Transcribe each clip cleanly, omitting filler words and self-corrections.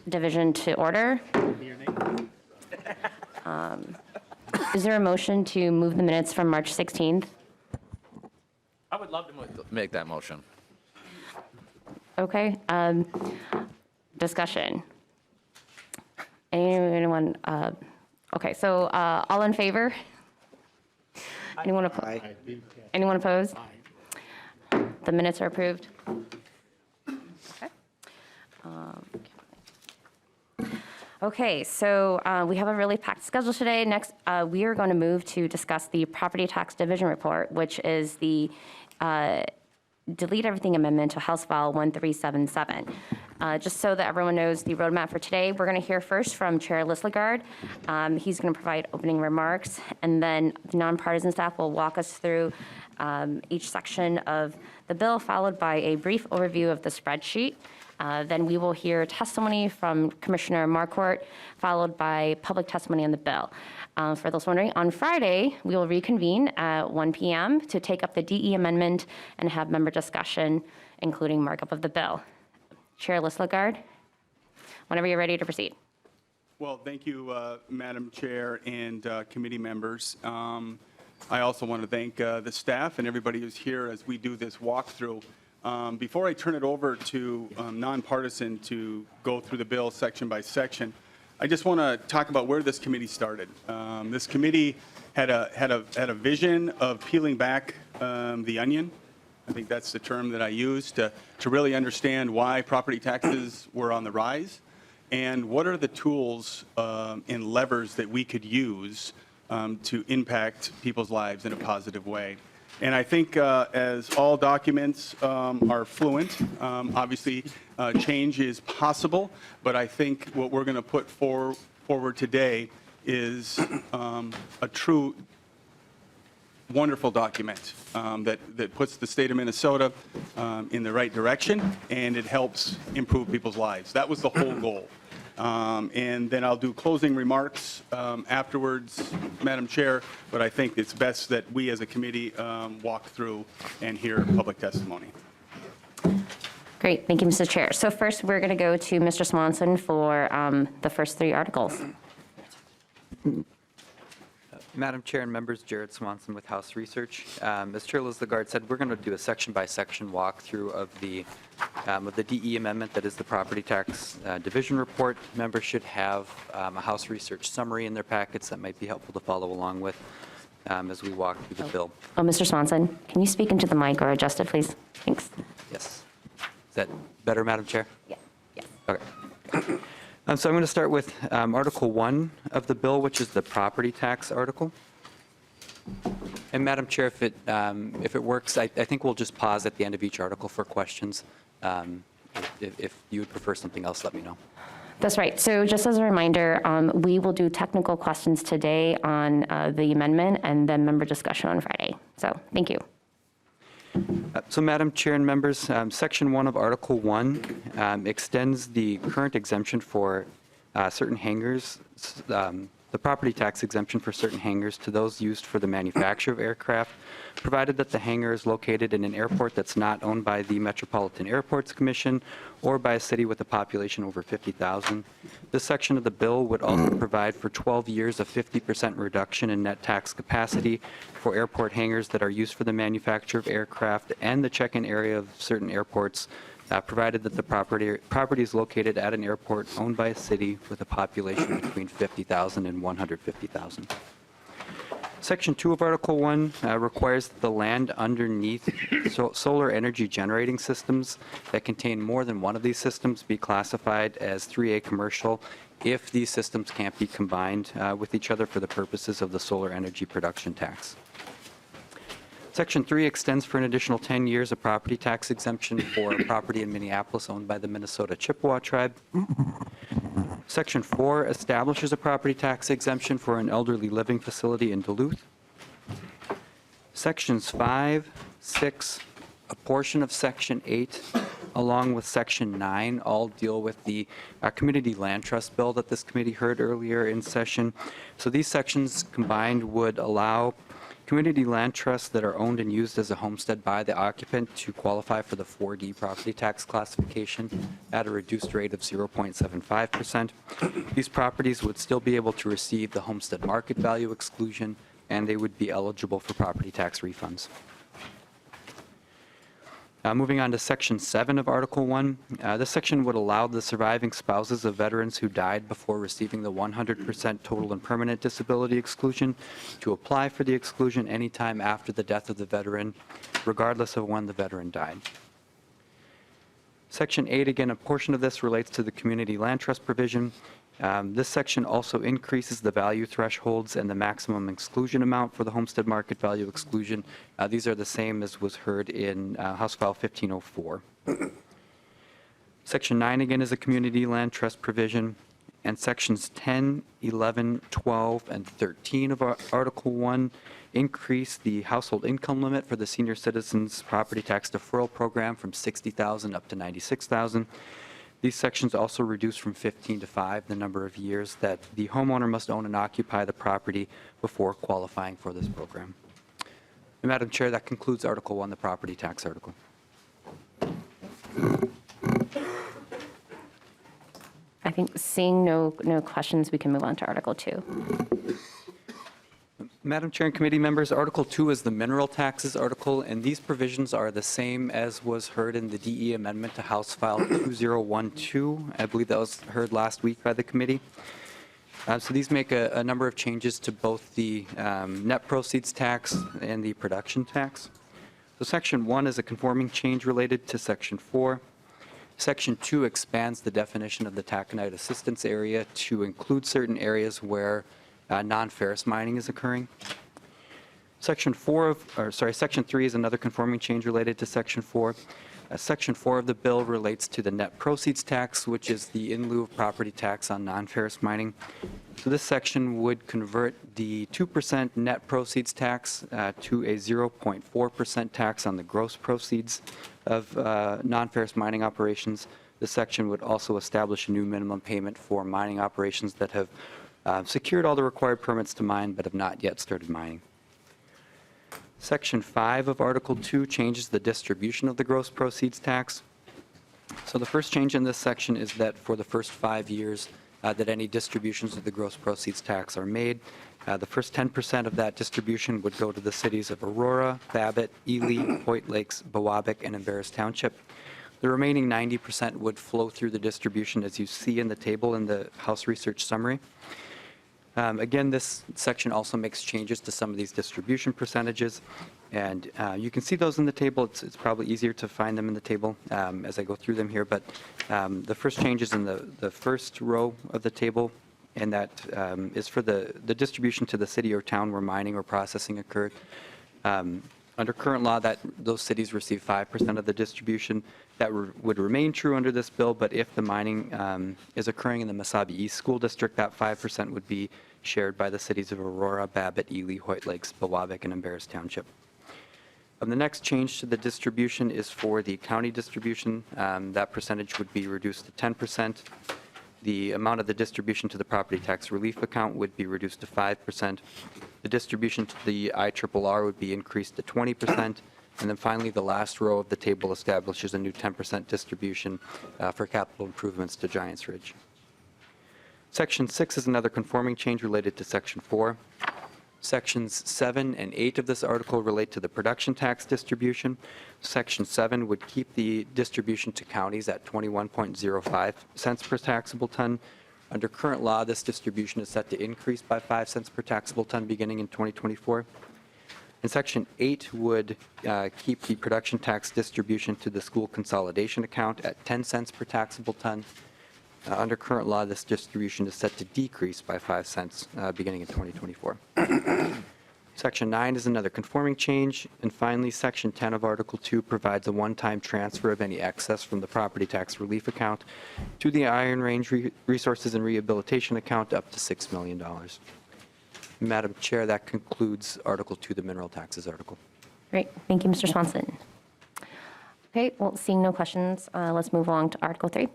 division to order. Is there a motion to move the minutes from March 16th? I would love to make that motion. Okay. Discussion. Anyone? Okay, so all in favor? Anyone opposed? Anyone opposed? The minutes are approved. Okay. Okay, so we have a really packed schedule today. Next, we are going to move to discuss the property tax division report, which is the delete everything amendment to House File 1377. Just so that everyone knows the roadmap for today, we're going to hear first from Chair Lislegard. He's going to provide opening remarks, and then the nonpartisan staff will walk us through each section of the bill, followed by a brief overview of the spreadsheet. Then we will hear testimony from Commissioner Marquardt, followed by public testimony on the bill. For those wondering, on Friday, we will reconvene at 1 p.m. to take up the DE amendment and have member discussion, including markup of the bill. Chair Lislegard, whenever you're ready to proceed. Well, thank you, Madam Chair and committee members. I also want to thank the staff and everybody who's here as we do this walkthrough. Before I turn it over to nonpartisan to go through the bill section by section, I just want to talk about where this committee started. This committee had a vision of peeling back the onion. I think that's the term that I used to really understand why property taxes were on the rise and what are the tools and levers that we could use to impact people's lives in a positive way. And I think as all documents are fluent, obviously change is possible, but I think what we're going to put forward today is a true wonderful document that puts the state of Minnesota in the right direction, and it helps improve people's lives. That was the whole goal. And then I'll do closing remarks afterwards, Madam Chair, but I think it's best that we as a committee walk through and hear public testimony. Great, thank you, Mr. Chair. So first, we're going to go to Mr. Swanson for the first three articles. Madam Chair and members, Jared Swanson with House Research. As Chair Lislegard said, we're going to do a section-by-section walkthrough of the DE amendment that is the property tax division report. Members should have a House Research summary in their packets that might be helpful to follow along with as we walk through the bill. Oh, Mr. Swanson, can you speak into the mic or adjust it, please? Thanks. Yes. Is that better, Madam Chair? Yeah. Yes. Okay. So I'm going to start with Article 1 of the bill, which is the property tax article. And Madam Chair, if it works, I think we'll just pause at the end of each article for questions. If you would prefer something else, let me know. That's right. So just as a reminder, we will do technical questions today on the amendment and then member discussion on Friday. So thank you. So Madam Chair and members, Section 1 of Article 1 extends the current exemption for certain hangars, the property tax exemption for certain hangars to those used for the manufacture of aircraft, provided that the hangar is located in an airport that's not owned by the Metropolitan Airports Commission or by a city with a population over 50,000. This section of the bill would also provide for 12 years of 50% reduction in net tax capacity for airport hangars that are used for the manufacture of aircraft and the check-in area of certain airports, provided that the property is located at an airport owned by a city with a population between 50,000 and 150,000. Section 2 of Article 1 requires that the land underneath solar energy generating systems that contain more than one of these systems be classified as 3A commercial if these systems can't be combined with each other for the purposes of the solar energy production tax. Section 3 extends for an additional 10 years a property tax exemption for property in Minneapolis owned by the Minnesota Chippewa tribe. Section 4 establishes a property tax exemption for an elderly living facility in Duluth. Sections 5, 6, a portion of Section 8, along with Section 9, all deal with the Community Land Trust bill that this committee heard earlier in session. So these sections combined would allow community land trusts that are owned and used as a homestead by the occupant to qualify for the 4D property tax classification at a reduced rate of 0.75%. These properties would still be able to receive the homestead market value exclusion, and they would be eligible for property tax refunds. Moving on to Section 7 of Article 1, this section would allow the surviving spouses of veterans who died before receiving the 100% total and permanent disability exclusion to apply for the exclusion anytime after the death of the veteran, regardless of when the veteran died. Section 8, again, a portion of this relates to the community land trust provision. This section also increases the value thresholds and the maximum exclusion amount for the homestead market value exclusion. These are the same as was heard in House File 1504. Section 9, again, is a community land trust provision. And sections 10, 11, 12, and 13 of Article 1 increase the household income limit for the senior citizens property tax deferral program from $60,000 up to $96,000. These sections also reduce from 15 to 5 the number of years that the homeowner must own and occupy the property before qualifying for this program. And Madam Chair, that concludes Article 1, the property tax article. I think seeing no questions, we can move on to Article 2. Madam Chair and committee members, Article 2 is the mineral taxes article, and these provisions are the same as was heard in the DE amendment to House File 2012. I believe that was heard last week by the committee. So these make a number of changes to both the net proceeds tax and the production tax. So Section 1 is a conforming change related to Section 4. Section 2 expands the definition of the taconite assistance area to include certain areas where non-ferrous mining is occurring. Section 3 is another conforming change related to Section 4. Section 4 of the bill relates to the net proceeds tax, which is the in lieu of property tax on non-ferrous mining. So this section would convert the 2% net proceeds tax to a 0.4% tax on the gross proceeds of non-ferrous mining operations. This section would also establish a new minimum payment for mining operations that have secured all the required permits to mine but have not yet started mining. Section 5 of Article 2 changes the distribution of the gross proceeds tax. So the first change in this section is that for the first 5 years that any distributions of the gross proceeds tax are made, the first 10% of that distribution would go to the cities of Aurora, Babbitt, Ely, Hoyt Lakes, Bowabic, and Embarrass Township. The remaining 90% would flow through the distribution as you see in the table in the House Research Summary. Again, this section also makes changes to some of these distribution percentages, and you can see those in the table. It's probably easier to find them in the table as I go through them here, but the first change is in the first row of the table, and that is for the distribution to the city or town where mining or processing occurred. Under current law, those cities receive 5% of the distribution. That would remain true under this bill, but if the mining is occurring in the Mesabi East School District, that 5% would be shared by the cities of Aurora, Babbitt, Ely, Hoyt Lakes, Bowabic, and Embarrass Township. The next change to the distribution is for the county distribution. That percentage would be reduced to 10%. The amount of the distribution to the property tax relief account would be reduced to 5%. The distribution to the IRRR would be increased to 20%. And then finally, the last row of the table establishes a new 10% distribution for capital improvements to Giants Ridge. Section 6 is another conforming change related to Section 4. Sections 7 and 8 of this article relate to the production tax distribution. Section 7 would keep the distribution to counties at 21.05 cents per taxable ton. Under current law, this distribution is set to increase by 5 cents per taxable ton beginning in 2024. And Section 8 would keep the production tax distribution to the school consolidation account at 10 cents per taxable ton. Under current law, this distribution is set to decrease by 5 cents beginning in 2024. Section 9 is another conforming change. And finally, Section 10 of Article 2 provides a one-time transfer of any excess from the property tax relief account to the Iron Range Resources and Rehabilitation account up to $6 million. Madam Chair, that concludes Article 2, the mineral taxes article. Great. Thank you, Mr. Swanson. Okay, well, seeing no questions, let's move along to Article 3.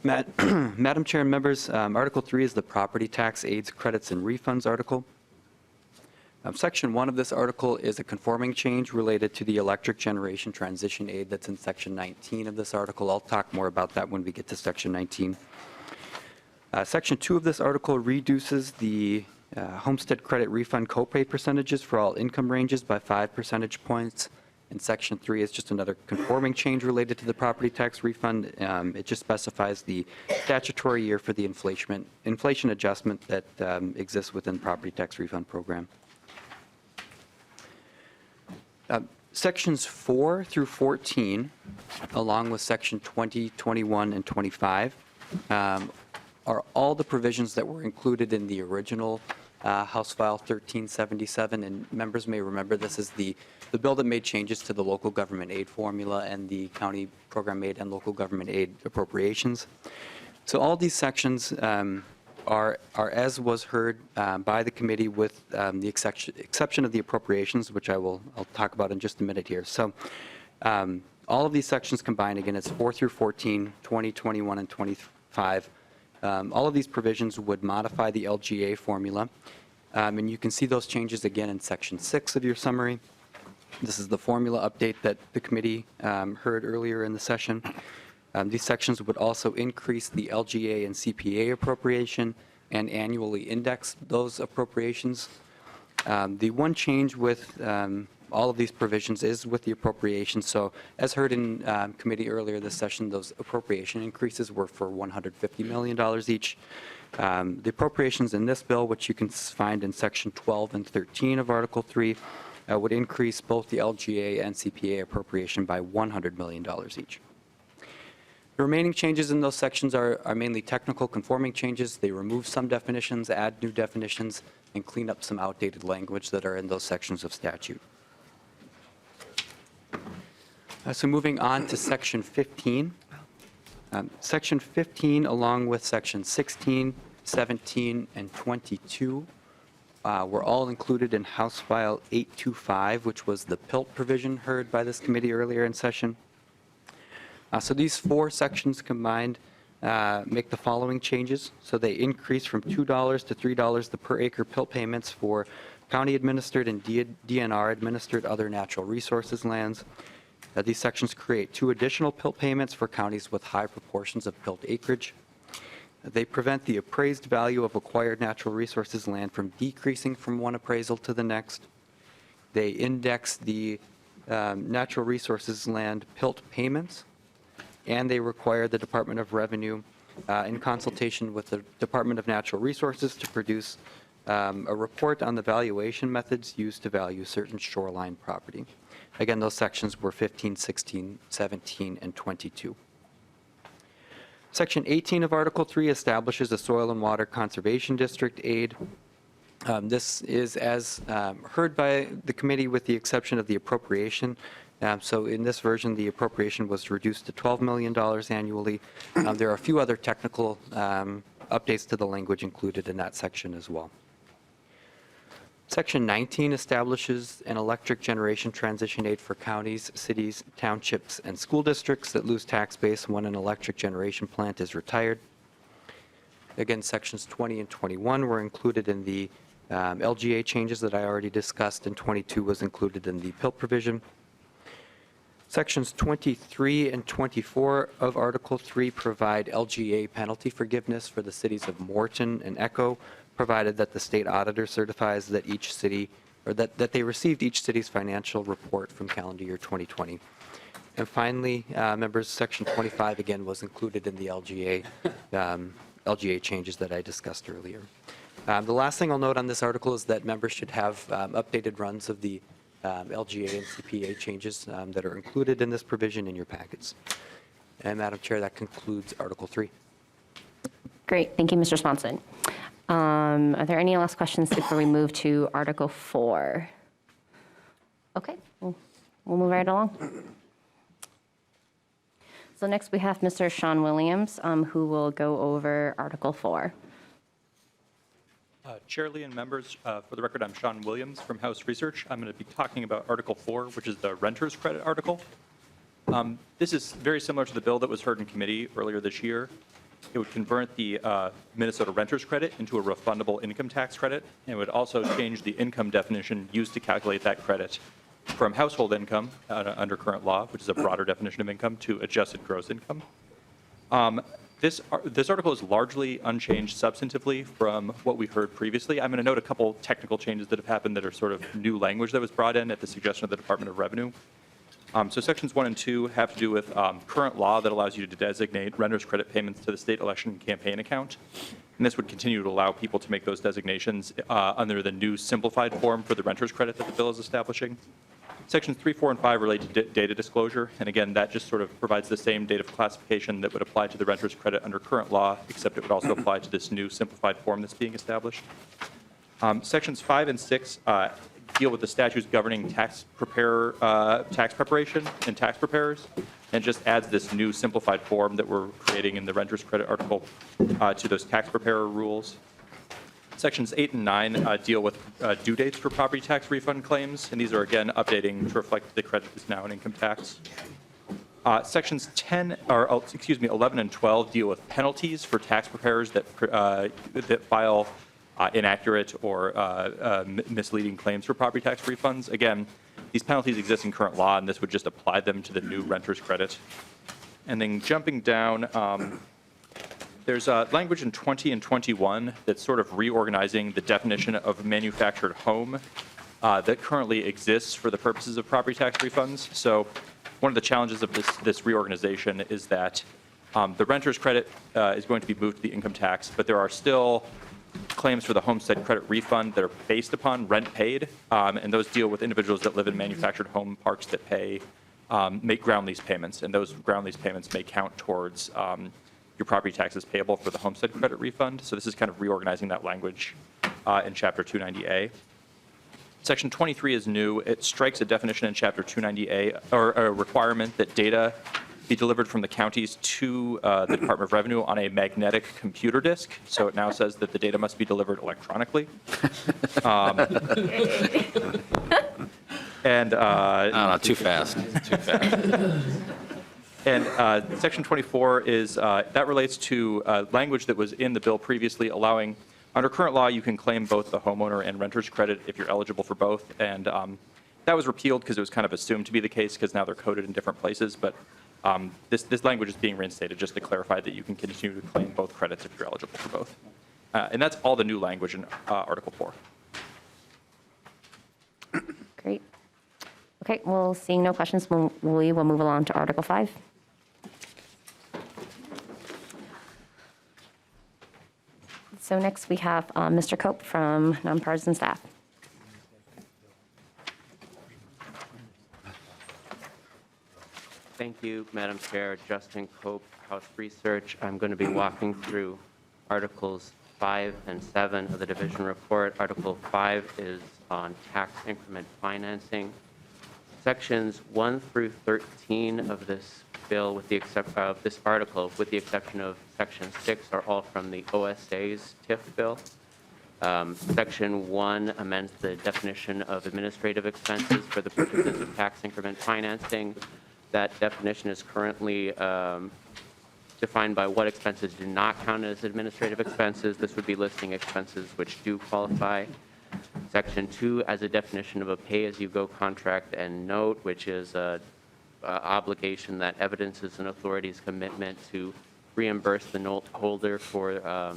Madam Chair and members, Article 3 is the property tax aids, credits, and refunds article. Section 1 of this article is a conforming change related to the electric generation transition aid that's in Section 19 of this article. I'll talk more about that when we get to Section 19. Section 2 of this article reduces the homestead credit refund copay percentages for all income ranges by 5 percentage points. And Section 3 is just another conforming change related to the property tax refund. It just specifies the statutory year for the inflation adjustment that exists within the property tax refund program. Sections 4 through 14, along with Section 20, 21, and 25, are all the provisions that were included in the original House File 1377. And members may remember this is the bill that made changes to the local government aid formula and the county program aid and local government aid appropriations. So all these sections are as was heard by the committee with the exception of the appropriations, which I'll talk about in just a minute here. So all of these sections combined, again, it's 4 through 14, 20, 21, and 25. All of these provisions would modify the LGA formula. And you can see those changes again in Section 6 of your summary. This is the formula update that the committee heard earlier in the session. These sections would also increase the LGA and CPA appropriation and annually index those appropriations. The one change with all of these provisions is with the appropriations. So as heard in committee earlier this session, those appropriation increases were for $150 million each. The appropriations in this bill, which you can find in Section 12 and 13 of Article 3, would increase both the LGA and CPA appropriation by $100 million each. The remaining changes in those sections are mainly technical conforming changes. They remove some definitions, add new definitions, and clean up some outdated language that are in those sections of statute. So moving on to Section 15. Section 15, along with Section 16, 17, and 22, were all included in House File 825, which was the PILT provision heard by this committee earlier in session. So these 4 sections combined make the following changes. So they increase from $2 to $3 the per acre PILT payments for county-administered and DNR-administered other natural resources lands. These sections create 2 additional PILT payments for counties with high proportions of PILT acreage. They prevent the appraised value of acquired natural resources land from decreasing from one appraisal to the next. They index the natural resources land PILT payments, and they require the Department of Revenue, in consultation with the Department of Natural Resources, to produce a report on the valuation methods used to value certain shoreline property. Again, those sections were 15, 16, 17, and 22. Section 18 of Article 3 establishes a Soil and Water Conservation District aid. This is as heard by the committee with the exception of the appropriation. So in this version, the appropriation was reduced to $12 million annually. There are a few other technical updates to the language included in that section as well. Section 19 establishes an electric generation transition aid for counties, cities, townships, and school districts that lose tax base when an electric generation plant is retired. Again, sections 20 and 21 were included in the LGA changes that I already discussed, and 22 was included in the PILT provision. Sections 23 and 24 of Article 3 provide LGA penalty forgiveness for the cities of Morton and Echo, provided that the state auditor certifies that each city, or that they received each city's financial report from calendar year 2020. And finally, members, Section 25 again was included in the LGA changes that I discussed earlier. The last thing I'll note on this article is that members should have updated runs of the LGA and CPA changes that are included in this provision in your packets. And Madam Chair, that concludes Article 3. Great, thank you, Mr. Swanson. Are there any last questions before we move to Article 4? Okay, we'll move right along. So next we have Mr. Sean Williams, who will go over Article 4. Chair Lee and members, for the record, I'm Sean Williams from House Research. I'm going to be talking about Article 4, which is the renter's credit article. This is very similar to the bill that was heard in committee earlier this year. It would convert the Minnesota renters credit into a refundable income tax credit, and it would also change the income definition used to calculate that credit from household income under current law, which is a broader definition of income, to adjusted gross income. This article is largely unchanged substantively from what we heard previously. I'm going to note a couple technical changes that have happened that are sort of new language that was brought in at the suggestion of the Department of Revenue. So sections 1 and 2 have to do with current law that allows you to designate renters credit payments to the state election campaign account. And this would continue to allow people to make those designations under the new simplified form for the renters credit that the bill is establishing. Sections 3, 4, and 5 relate to data disclosure. And again, that just sort of provides the same data classification that would apply to the renters credit under current law, except it would also apply to this new simplified form that's being established. Sections 5 and 6 deal with the statutes governing tax preparation and tax preparers, and just adds this new simplified form that we're creating in the renters credit article to those tax preparer rules. Sections 8 and 9 deal with due dates for property tax refund claims, and these are again updating to reflect the credit is now an income tax. Sections 11 and 12 deal with penalties for tax preparers that file inaccurate or misleading claims for property tax refunds. Again, these penalties exist in current law, and this would just apply them to the new renters credit. And then jumping down, there's language in 20 and 21 that's sort of reorganizing the definition of manufactured home that currently exists for the purposes of property tax refunds. So one of the challenges of this reorganization is that the renters credit is going to be moved to the income tax, but there are still claims for the homestead credit refund that are based upon rent paid, and those deal with individuals that live in manufactured home parks that make ground lease payments, and those ground lease payments may count towards your property taxes payable for the homestead credit refund. So this is kind of reorganizing that language in Chapter 290A. Section 23 is new. It strikes a definition in Chapter 290A, or a requirement that data be delivered from the counties to the Department of Revenue on a magnetic computer disk. So it now says that the data must be delivered electronically. And No, too fast. Too fast. And Section 24 is, that relates to language that was in the bill previously allowing, under current law, you can claim both the homeowner and renter's credit if you're eligible for both. And that was repealed because it was kind of assumed to be the case because now they're coded in different places. But this language is being reinstated just to clarify that you can continue to claim both credits if you're eligible for both. And that's all the new language in Article 4. Great. Okay, well, seeing no questions, we will move along to Article 5. So next we have Mr. Cope from Nonpartisan Staff. Thank you, Madam Chair. Justin Cope, House Research. I'm going to be walking through Articles 5 and 7 of the division report. Article 5 is on tax increment financing. Sections 1 through 13 of this bill, with the exception of this article, with the exception of Section 6, are all from the OSA's TIF bill. Section 1 amends the definition of administrative expenses for the purposes of tax increment financing. That definition is currently defined by what expenses do not count as administrative expenses. This would be listing expenses which do qualify. Section 2 as a definition of a pay-as-you-go contract and note, which is an obligation that evidences an authority's commitment to reimburse the note holder for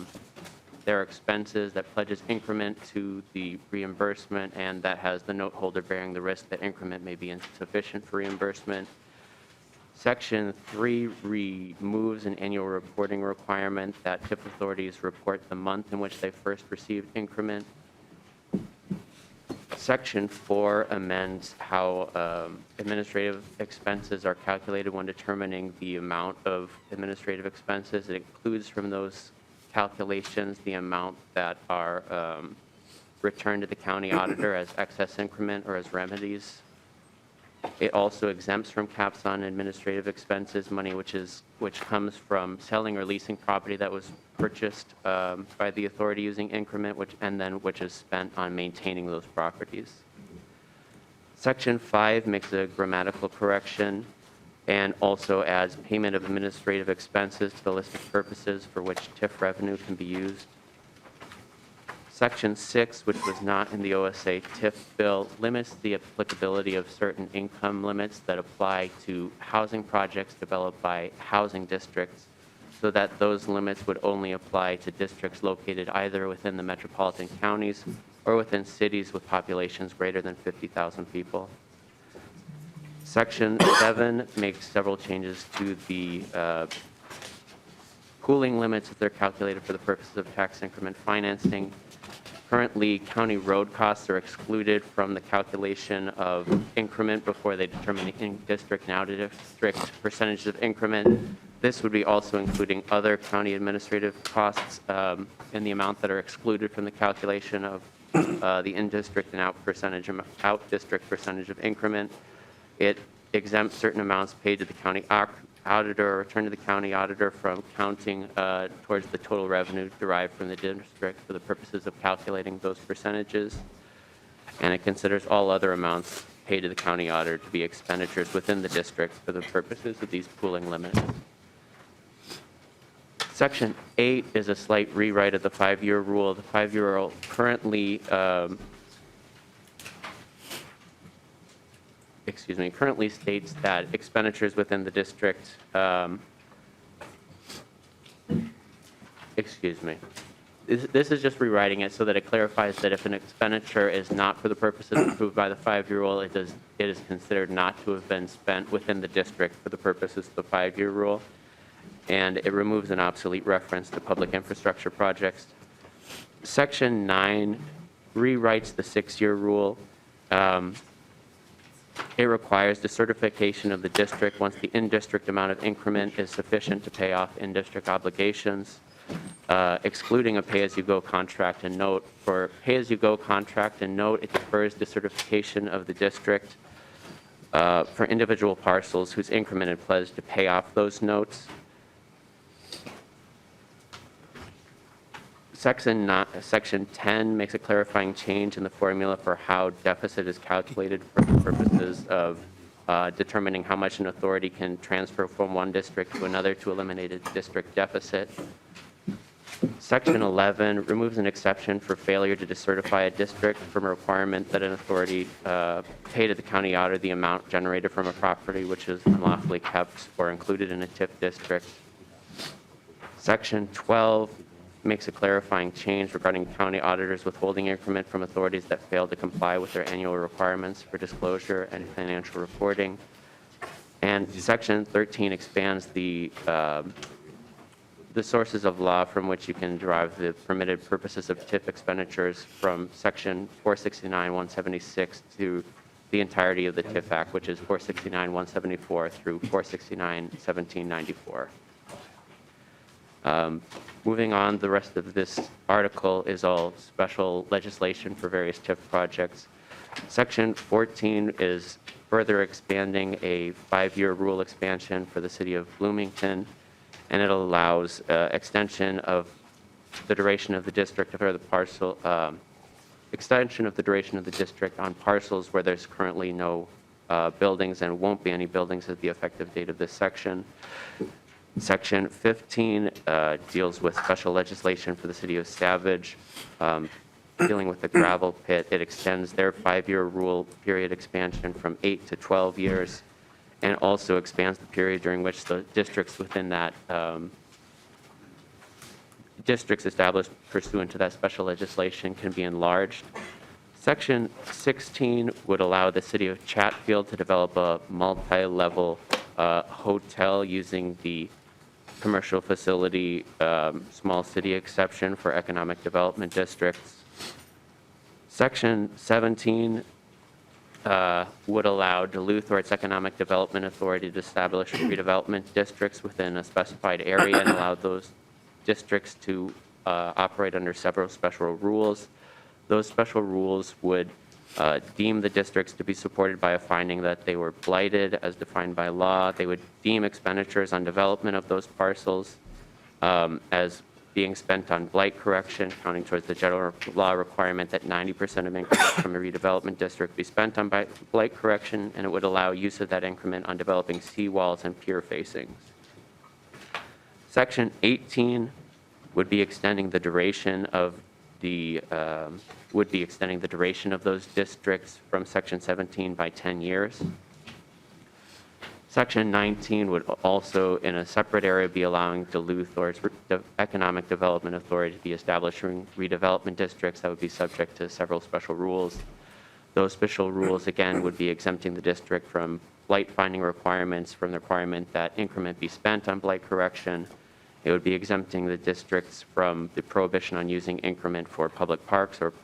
their expenses, that pledges increment to the reimbursement, and that has the note holder bearing the risk that increment may be insufficient for reimbursement. Section 3 removes an annual reporting requirement that TIF authorities report the month in which they first received increment. Section 4 amends how administrative expenses are calculated when determining the amount of administrative expenses. It includes from those calculations the amount that are returned to the county auditor as excess increment or as remedies. It also exempts from caps on administrative expenses money which comes from selling or leasing property that was purchased by the authority using increment, which is spent on maintaining those properties. Section 5 makes a grammatical correction. and also adds payment of administrative expenses to the list of purposes for which TIF revenue can be used. Section 6, which was not in the OSA TIF bill, limits the applicability of certain income limits that apply to housing projects developed by housing districts, so that those limits would only apply to districts located either within the metropolitan counties or within cities with populations greater than 50,000 people. Section 7 makes several changes to the pooling limits if they're calculated for the purposes of tax increment financing. Currently, county road costs are excluded from the calculation of increment before they determine the in-district and out-of-district percentages of increment. This would be also including other county administrative costs in the amount that are excluded from the calculation of the in-district and out-district percentage of increment. It exempts certain amounts paid to the county auditor or returned to the county auditor from counting towards the total revenue derived from the district for the purposes of calculating those percentages. And it considers all other amounts paid to the county auditor to be expenditures within the district for the purposes of these pooling limits. Section 8 is a slight rewrite of the 5-year rule. The 5-year rule currently currently states that expenditures within the district, this is just rewriting it so that it clarifies that if an expenditure is not for the purposes approved by the 5-year rule, it is considered not to have been spent within the district for the purposes of the 5-year rule. And it removes an obsolete reference to public infrastructure projects. Section 9 rewrites the 6-year rule. It requires the certification of the district once the in-district amount of increment is sufficient to pay off in-district obligations, excluding a pay-as-you-go contract and note. For pay-as-you-go contract and note, it defers the certification of the district for individual parcels whose increment had pledged to pay off those notes. Section 10 makes a clarifying change in the formula for how deficit is calculated for the purposes of determining how much an authority can transfer from one district to another to eliminate a district deficit. Section 11 removes an exception for failure to decertify a district from a requirement that an authority pay to the county auditor the amount generated from a property which is unlawfully kept or included in a TIF district. Section 12 makes a clarifying change regarding county auditors withholding increment from authorities that fail to comply with their annual requirements for disclosure and financial reporting. And Section 13 expands the sources of law from which you can derive the permitted purposes of TIF expenditures from Section 469-176 to the entirety of the TIF Act, which is 469-174 through 469-1794. Moving on, the rest of this article is all special legislation for various TIF projects. Section 14 is further expanding a 5-year rule expansion for the city of Bloomington, and it allows extension of the duration of the district or the parcel, extension of the duration of the district on parcels where there's currently no buildings and won't be any buildings at the effective date of this section. Section 15 deals with special legislation for the city of Savage, dealing with the gravel pit. It extends their 5-year rule period expansion from 8 to 12 years, and also expands the period during which the districts within that districts established pursuant to that special legislation can be enlarged. Section 16 would allow the city of Chatfield to develop a multi-level hotel using the commercial facility small city exception for economic development districts. Section 17 would allow Duluth or its economic development authority to establish redevelopment districts within a specified area and allow those districts to operate under several special rules. Those special rules would deem the districts to be supported by a finding that they were blighted as defined by law. They would deem expenditures on development of those parcels as being spent on blight correction, counting towards the general law requirement that 90% of increment from a redevelopment district be spent on blight correction, and it would allow use of that increment on developing seawalls and pier facings. Section 18 would be extending the duration of those districts from Section 17 by 10 years. Section 19 would also, in a separate area, be allowing Duluth or its Economic Development Authority to be establishing redevelopment districts that would be subject to several special rules. Those special rules, again, would be exempting the district from blight finding requirements, from the requirement that increment be spent on blight correction. It would be exempting the districts from the prohibition on using increment for public parks or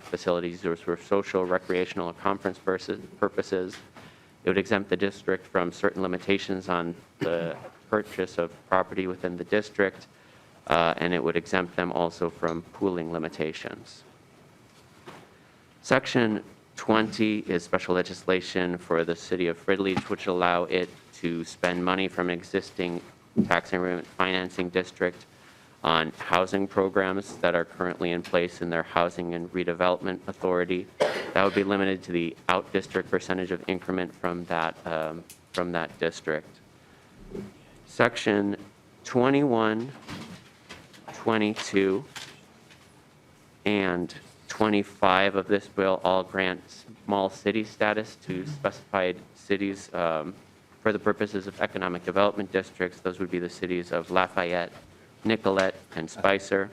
facilities used for social, recreational, or conference purposes. It would exempt the district from certain limitations on the purchase of property within the district, and it would exempt them also from pooling limitations. Section 20 is special legislation for the city of Fridley, which will allow it to spend money from an existing tax increment financing district on housing programs that are currently in place in their Housing and Redevelopment Authority. That would be limited to the out-district percentage of increment from that district. Section 21, 22, and 25 of this bill all grant small city status to specified cities for the purposes of economic development districts. Those would be the cities of Lafayette, Nicollet, and Spicer.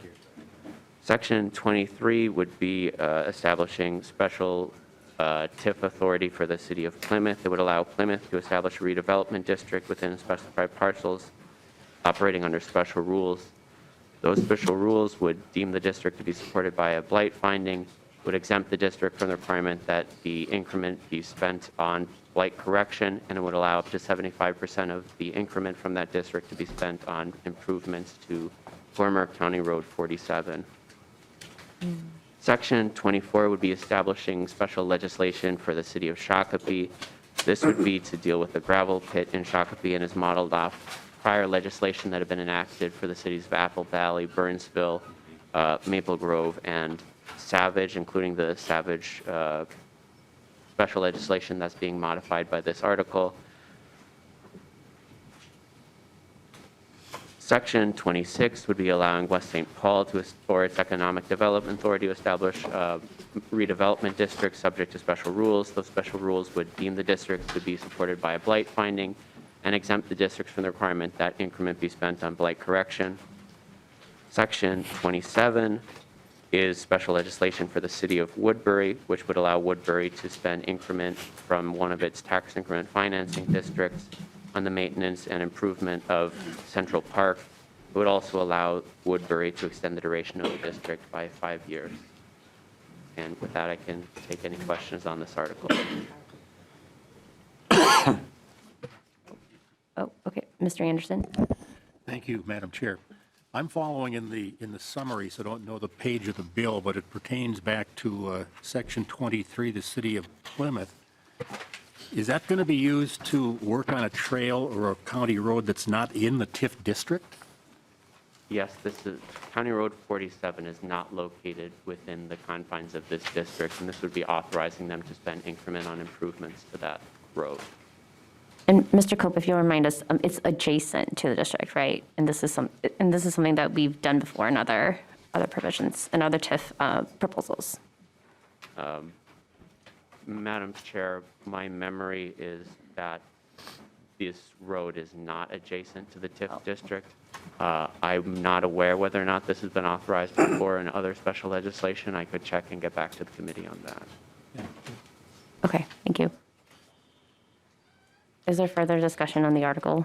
Section 23 would be establishing special TIF authority for the city of Plymouth. It would allow Plymouth to establish a redevelopment district within specified parcels operating under special rules. Those special rules would deem the district to be supported by a blight finding, would exempt the district from the requirement that the increment be spent on blight correction, and it would allow up to 75% of the increment from that district to be spent on improvements to former County Road 47. Section 24 would be establishing special legislation for the city of Shakopee. This would be to deal with the gravel pit in Shakopee and is modeled off prior legislation that had been enacted for the cities of Apple Valley, Burnsville, Maple Grove, and Savage, including the Savage special legislation that's being modified by this article. Section 26 would be allowing West St. Paul or its Economic Development Authority to establish redevelopment districts subject to special rules. Those special rules would deem the districts to be supported by a blight finding and exempt the districts from the requirement that increment be spent on blight correction. Section 27 is special legislation for the city of Woodbury, which would allow Woodbury to spend increment from one of its tax increment financing districts on the maintenance and improvement of Central Park. It would also allow Woodbury to extend the duration of the district by 5 years. And with that, I can take any questions on this article. Oh, okay. Mr. Anderson? Thank you, Madam Chair. I'm following in the summary, so I don't know the page of the bill, but it pertains back to Section 23, the City of Plymouth. Is that going to be used to work on a trail or a county road that's not in the TIF district? Yes, this is County Road 47 is not located within the confines of this district, and this would be authorizing them to spend increment on improvements to that road. And Mr. Cope, if you'll remind us, it's adjacent to the district, right? And this is something that we've done before in other provisions and other TIF proposals. Madam Chair, my memory is that this road is not adjacent to the TIF district. I'm not aware whether or not this has been authorized before in other special legislation. I could check and get back to the committee on that. Okay, thank you. Is there further discussion on the article?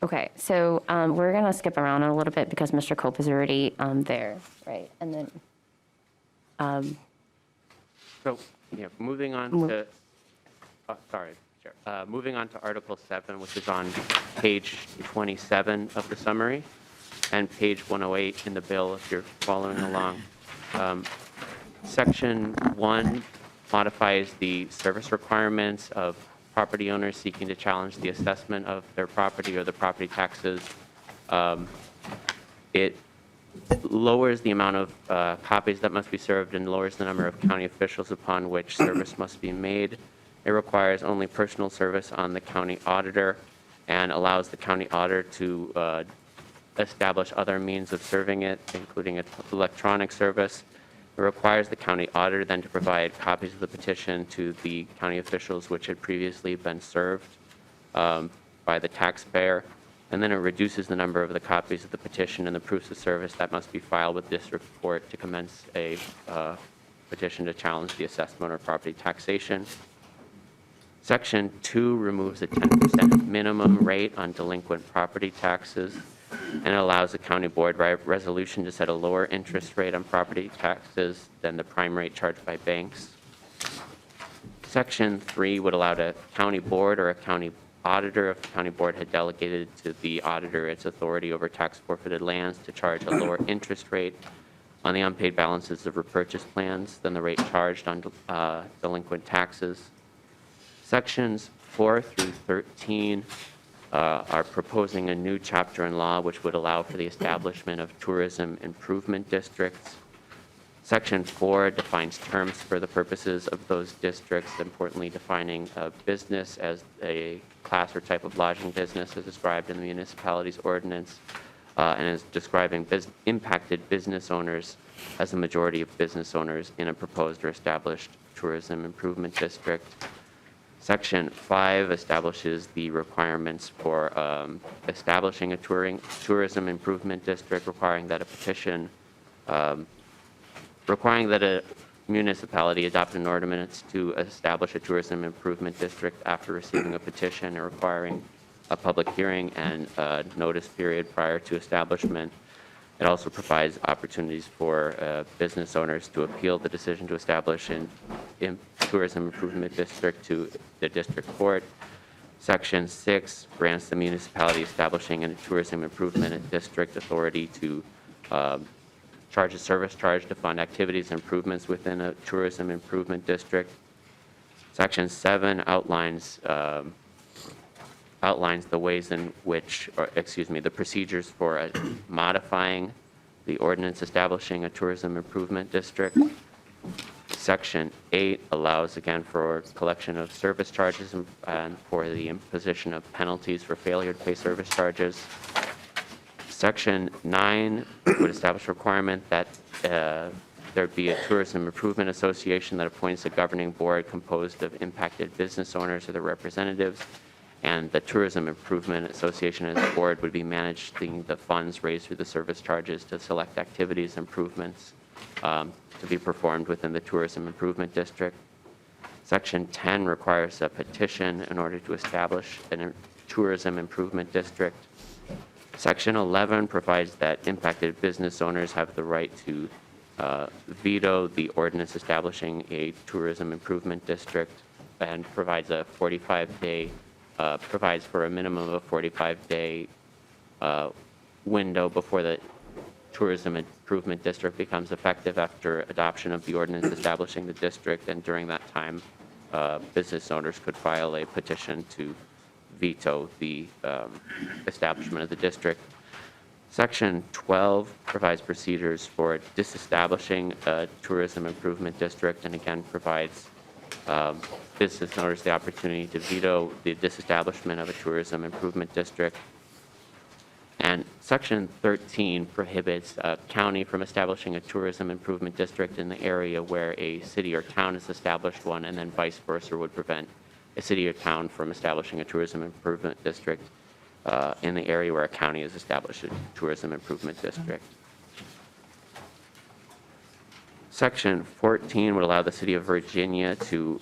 Okay, so we're going to skip around a little bit because Mr. Cope is already there, right? And then, So, yeah, moving on to, moving on to Article 7, which is on page 27 of the summary and page 108 in the bill if you're following along. Section 1 modifies the service requirements of property owners seeking to challenge the assessment of their property or the property taxes It lowers the amount of copies that must be served and lowers the number of county officials upon which service must be made. It requires only personal service on the county auditor and allows the county auditor to establish other means of serving it, including electronic service. It requires the county auditor then to provide copies of the petition to the county officials which had previously been served by the taxpayer. And then it reduces the number of the copies of the petition and the proofs of service that must be filed with district court to commence a petition to challenge the assessment or property taxation. Section 2 removes a 10% minimum rate on delinquent property taxes, and it allows the county board by resolution to set a lower interest rate on property taxes than the prime rate charged by banks. Section 3 would allow the county board or a county auditor, if the county board had delegated to the auditor its authority over tax forfeited lands, to charge a lower interest rate on the unpaid balances of repurchase plans than the rate charged on delinquent taxes. Sections 4 through 13 are proposing a new chapter in law which would allow for the establishment of tourism improvement districts. Section 4 defines terms for the purposes of those districts, importantly defining a business as a class or type of lodging business as described in the municipality's ordinance, and is describing impacted business owners as the majority of business owners in a proposed or established tourism improvement district. Section 5 establishes the requirements for establishing a tourism improvement district, requiring that a municipality adopt an ordinance to establish a tourism improvement district after receiving a petition and requiring a public hearing and a notice period prior to establishment. It also provides opportunities for business owners to appeal the decision to establish a tourism improvement district to the district court. Section 6 grants the municipality establishing a tourism improvement district authority to charge a service charge to fund activities and improvements within a tourism improvement district. Section 7 outlines the ways in which, the procedures for modifying the ordinance establishing a tourism improvement district. Section 8 allows, again, for collection of service charges and for the imposition of penalties for failure to pay service charges. Section 9 would establish a requirement that there be a tourism improvement association that appoints a governing board composed of impacted business owners or their representatives, and the tourism improvement association as a board would be managing the funds raised through the service charges to select activities improvements to be performed within the tourism improvement district. Section 10 requires a petition in order to establish a tourism improvement district. Section 11 provides that impacted business owners have the right to veto the ordinance establishing a tourism improvement district, and provides a 45-day, provides for a minimum of a 45-day window before the tourism improvement district becomes effective after adoption of the ordinance establishing the district, and during that time, business owners could file a petition to veto the establishment of the district. Section 12 provides procedures for disestablishing a tourism improvement district, and again provides business owners the opportunity to veto the disestablishment of a tourism improvement district. And Section 13 prohibits a county from establishing a tourism improvement district in the area where a city or town has established one, and then vice versa would prevent a city or town from establishing a tourism improvement district in the area where a county has established a tourism improvement district. Section 14 would allow the city of Virginia to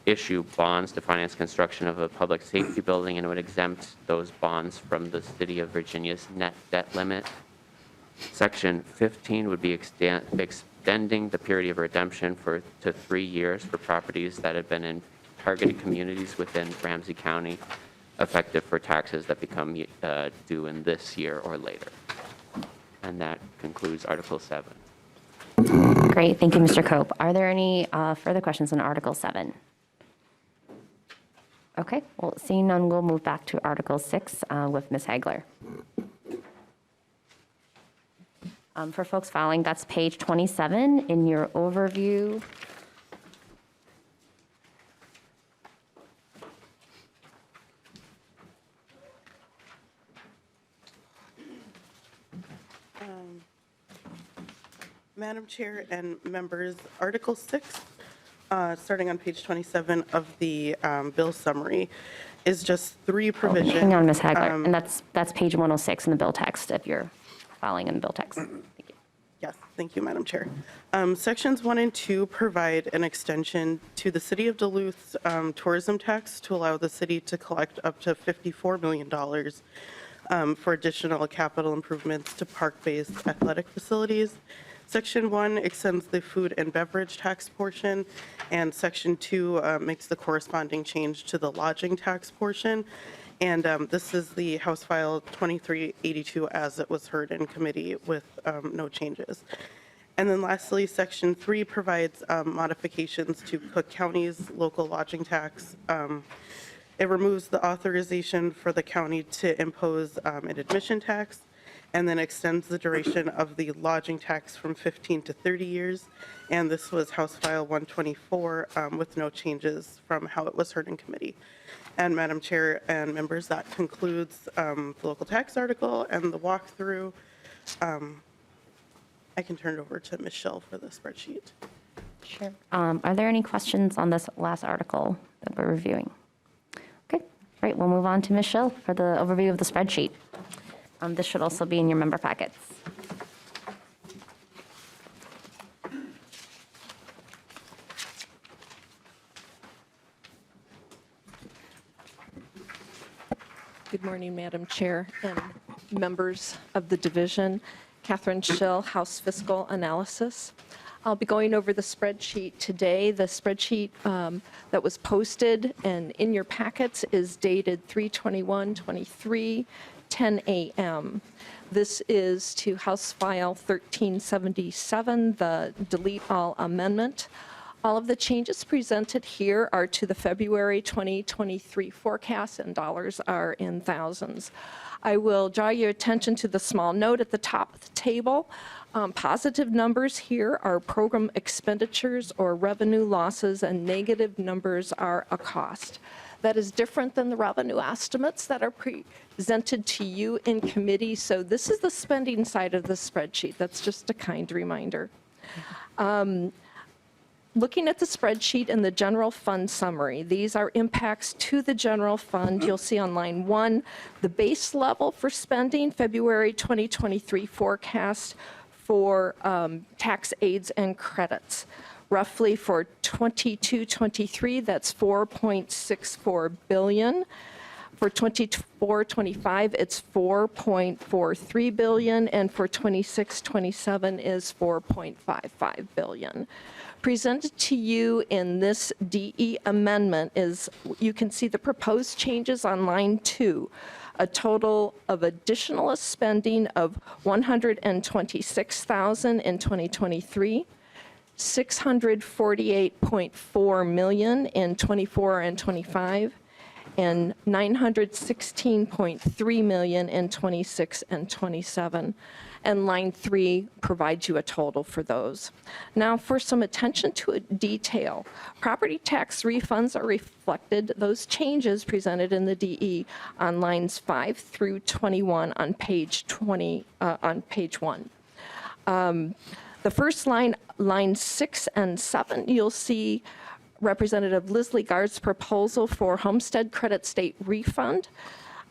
issue bonds to finance construction of a public safety building, and it would exempt those bonds from the city of Virginia's net debt limit. Section 15 would be extending the period of redemption to 3 years for properties that have been in targeted communities within Ramsey County, effective for taxes that become due in this year or later. And that concludes Article 7. Great, thank you, Mr. Cope. Are there any further questions on Article 7? Okay, well, seeing none, we'll move back to Article 6 with Ms. Hagler. For folks following, that's page 27 in your overview. Madam Chair and members, Article 6, starting on page 27 of the bill summary, is just 3 provisions. Hang on, Ms. Hagler, and that's page 106 in the bill text, if you're following in the bill text. Thank you. Yes, thank you, Madam Chair. Sections 1 and 2 provide an extension to the City of Duluth's tourism tax to allow the city to collect up to $54 million for additional capital improvements to park-based athletic facilities. Section 1 extends the food and beverage tax portion, and Section 2 makes the corresponding change to the lodging tax portion. And this is the House File 2382 as it was heard in committee with no changes. And then lastly, Section 3 provides modifications to Cook County's local lodging tax. It removes the authorization for the county to impose an admission tax, and then extends the duration of the lodging tax from 15 to 30 years. And this was House File 124 with no changes from how it was heard in committee. And Madam Chair and members, that concludes the local tax article and the walkthrough. I can turn it over to Michelle for the spreadsheet. Sure. Are there any questions on this last article that we're reviewing? Okay, great. We'll move on to Michelle for the overview of the spreadsheet. This should also be in your member packets. Good morning, Madam Chair and members of the division. Catherine Schill, House Fiscal Analysis. I'll be going over the spreadsheet today. The spreadsheet that was posted and in your packets is dated 3/21/23, 10 a.m. This is to House File 1377, the delete all amendment. All of the changes presented here are to the February 2023 forecast, and dollars are in thousands. I will draw your attention to the small note at the top of the table. Positive numbers here are program expenditures or revenue losses, and negative numbers are a cost. That is different than the revenue estimates that are presented to you in committee. So this is the spending side of the spreadsheet. That's just a kind reminder. Looking at the spreadsheet and the general fund summary, these are impacts to the general fund. You'll see on line 1, the base level for spending, February 2023 forecast for tax aids and credits. Roughly for 22-23, that's $4.64 billion. For 24-25, it's $4.43 billion, and for 26-27 is $4.55 billion. Presented to you in this DE amendment is, you can see the proposed changes on line 2. A total of additional spending of $126,000 in 2023, $648.4 million in 24 and 25, and $916.3 million in 26 and 27. And line 3 provides you a total for those. Now for some attention to detail. Property tax refunds are reflected, those changes presented in the DE on lines 5 through 21 on page 1. The first line, lines 6 and 7, you'll see Representative Lislegard's proposal for homestead credit state refund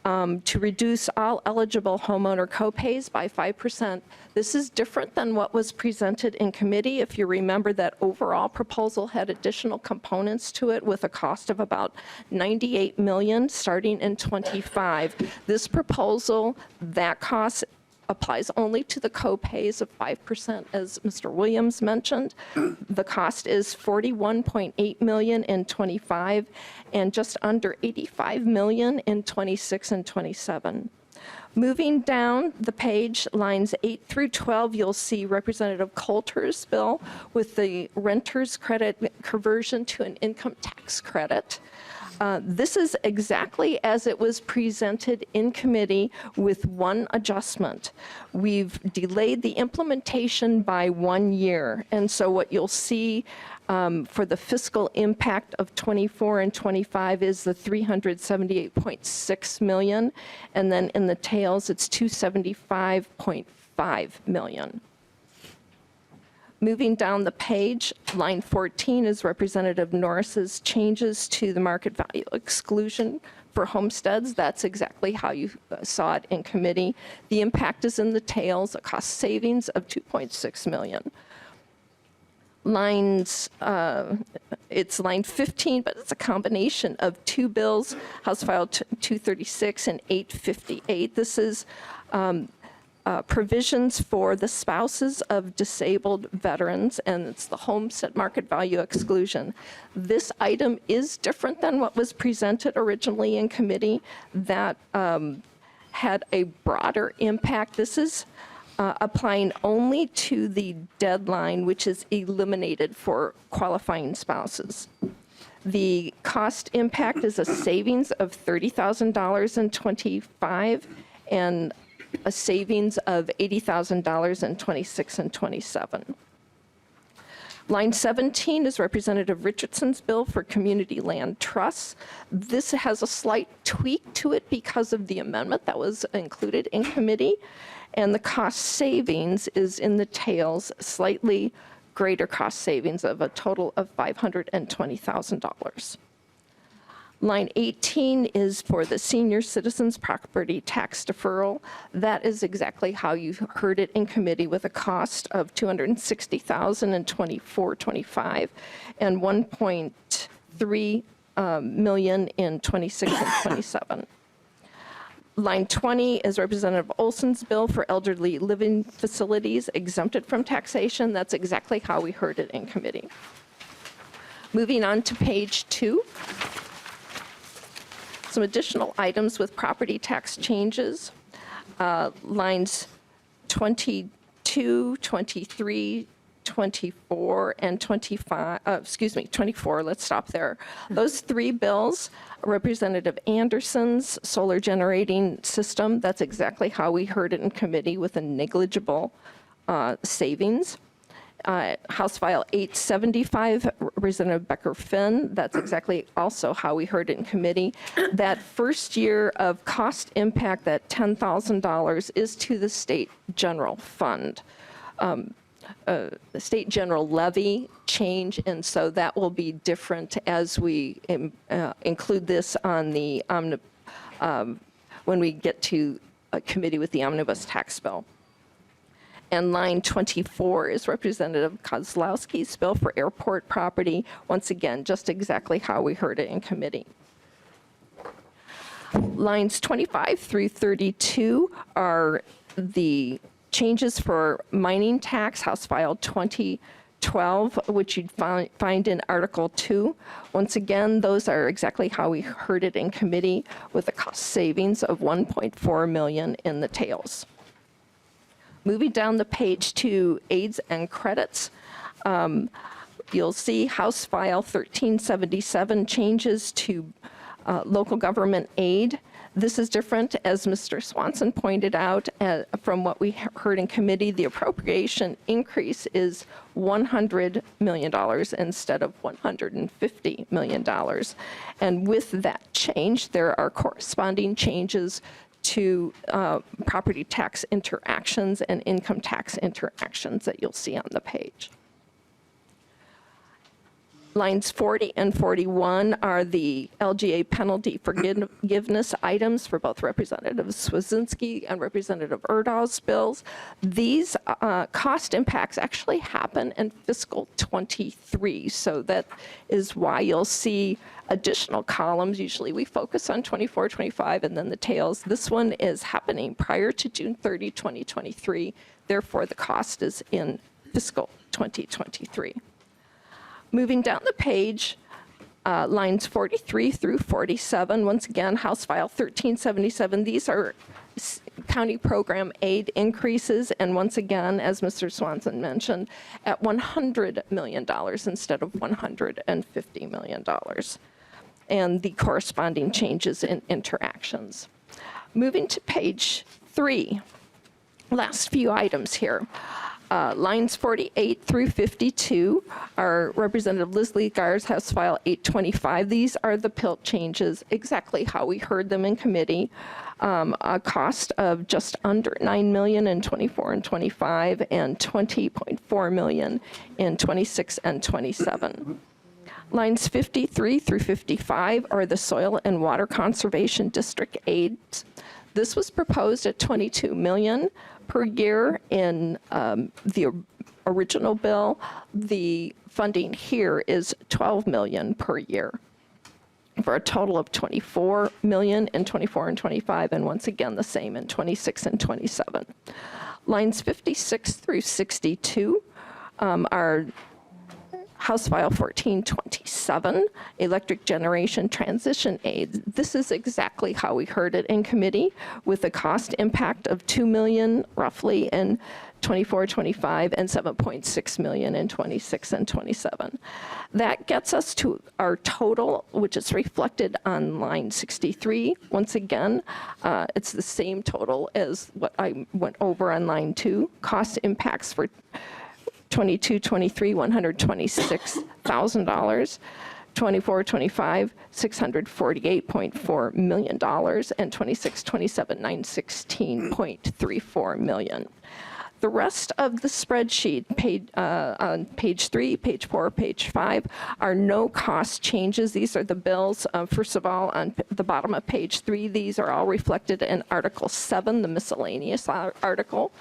to reduce all eligible homeowner copays by 5%. This is different than what was presented in committee. If you remember, that overall proposal had additional components to it with a cost of about $98 million starting in 25. This proposal, that cost applies only to the copays of 5%, as Mr. Williams mentioned. The cost is $41.8 million in 25 and just under $85 million in 26 and 27. Moving down the page, lines 8 through 12, you'll see Representative Coulter's bill with the renter's credit conversion to an income tax credit. This is exactly as it was presented in committee with one adjustment. We've delayed the implementation by 1 year. And so what you'll see for the fiscal impact of 24 and 25 is the 378.6 million. And then in the tails, it's 275.5 million. Moving down the page, line 14 is Representative Norris's changes to the market value exclusion for homesteads. That's exactly how you saw it in committee. The impact is in the tails, a cost savings of 2.6 million. It's line 15, but it's a combination of two bills, House File 236 and 858. This is provisions for the spouses of disabled veterans, and it's the homestead market value exclusion. This item is different than what was presented originally in committee. That had a broader impact. This is applying only to the deadline, which is eliminated for qualifying spouses. The cost impact is a savings of $30,000 in 25 and a savings of $80,000 in 26 and 27. Line 17 is Representative Richardson's bill for community land trusts. This has a slight tweak to it because of the amendment that was included in committee, and the cost savings is in the tails, slightly greater cost savings of a total of $520,000. Line 18 is for the senior citizens property tax deferral. That is exactly how you heard it in committee, with a cost of $260,000 in 24-25 and $1.3 million in 26 and 27. Line 20 is Representative Olson's bill for elderly living facilities exempted from taxation. That's exactly how we heard it in committee. Moving on to page 2. Some additional items with property tax changes. Lines 22, 23, 24, and 25, 24, let's stop there. Those three bills, Representative Anderson's solar generating system, that's exactly how we heard it in committee, with a negligible savings. House File 875, Representative Becker-Finn, that's exactly also how we heard it in committee. That first year of cost impact, that $10,000, is to the state general fund. The state general levy change, and so that will be different as we include this on the when we get to a committee with the omnibus tax bill. And line 24 is Representative Kozlowski's bill for airport property. Once again, just exactly how we heard it in committee. Lines 25 through 32 are the changes for mining tax, House File 2012, which you'd find in Article 2. Once again, those are exactly how we heard it in committee, with a cost savings of $1.4 million in the tails. Moving down the page to aids and credits, you'll see House File 1377 changes to local government aid. This is different, as Mr. Swanson pointed out, from what we heard in committee. The appropriation increase is $100 million instead of $150 million. And with that change, there are corresponding changes to property tax interactions and income tax interactions that you'll see on the page. Lines 40 and 41 are the LGA penalty forgiveness items for both Representative Swazinski and Representative Erdau's bills. These cost impacts actually happen in fiscal 23, so that is why you'll see additional columns. Usually we focus on 24, 25, and then the tails. This one is happening prior to June 30, 2023. Therefore, the cost is in fiscal 2023. Moving down the page, lines 43 through 47, once again, House File 1377. These are county program aid increases, and once again, as Mr. Swanson mentioned, at $100 million instead of $150 million. and the corresponding changes in interactions. Moving to page 3, last few items here. Lines 48 through 52 are Representative Lislegard's House File 825. These are the PILT changes, exactly how we heard them in committee. A cost of just under $9 million in 24 and 25, and $20.4 million in 26 and 27. Lines 53 through 55 are the Soil and Water Conservation District aids. This was proposed at $22 million per year in the original bill. The funding here is $12 million per year, for a total of $24 million in 24 and 25, and once again the same in 26 and 27. Lines 56 through 62 are House File 1427, electric generation transition aids. This is exactly how we heard it in committee, with a cost impact of $2 million roughly in 24, 25, and $7.6 million in 26 and 27. That gets us to our total, which is reflected on line 63. Once again, it's the same total as what I went over on line 2. Cost impacts for 22, 23, $126,000. 24, 25, $648.4 million, and 26, 27, $916.34 million. The rest of the spreadsheet on page 3, page 4, page 5 are no cost changes. These are the bills. First of all, on the bottom of page 3, these are all reflected in Article 7, the miscellaneous article.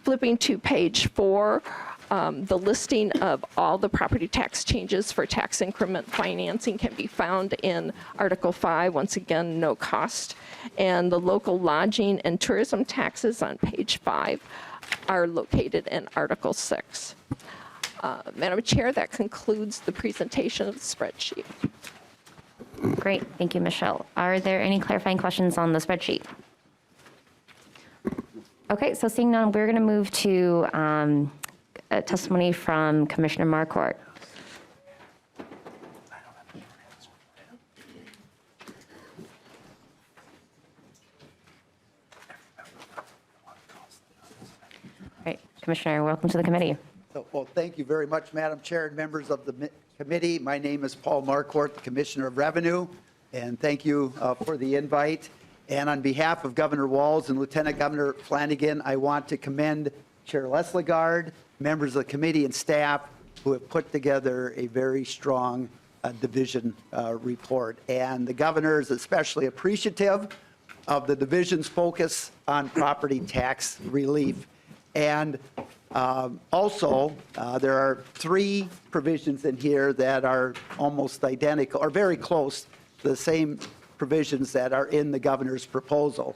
Flipping to page 4, the listing of all the property tax changes for tax increment financing can be found in Article 5, once again, no cost. And the local lodging and tourism taxes on page 5 are located in Article 6. Madam Chair, that concludes the presentation of the spreadsheet. Great, thank you, Michelle. Are there any clarifying questions on the spreadsheet? Okay, so seeing none, we're going to move to a testimony from Commissioner Marquardt. Right, Commissioner, welcome to the committee. Well, thank you very much, Madam Chair and members of the committee. My name is Paul Marquardt, the Commissioner of Revenue, and thank you for the invite. And on behalf of Governor Walz and Lieutenant Governor Flanagan, I want to commend Chair Lislegard, members of the committee and staff who have put together a very strong division report. And the governor is especially appreciative of the division's focus on property tax relief. And also, there are 3 provisions in here that are almost identical, or very close to the same provisions that are in the governor's proposal.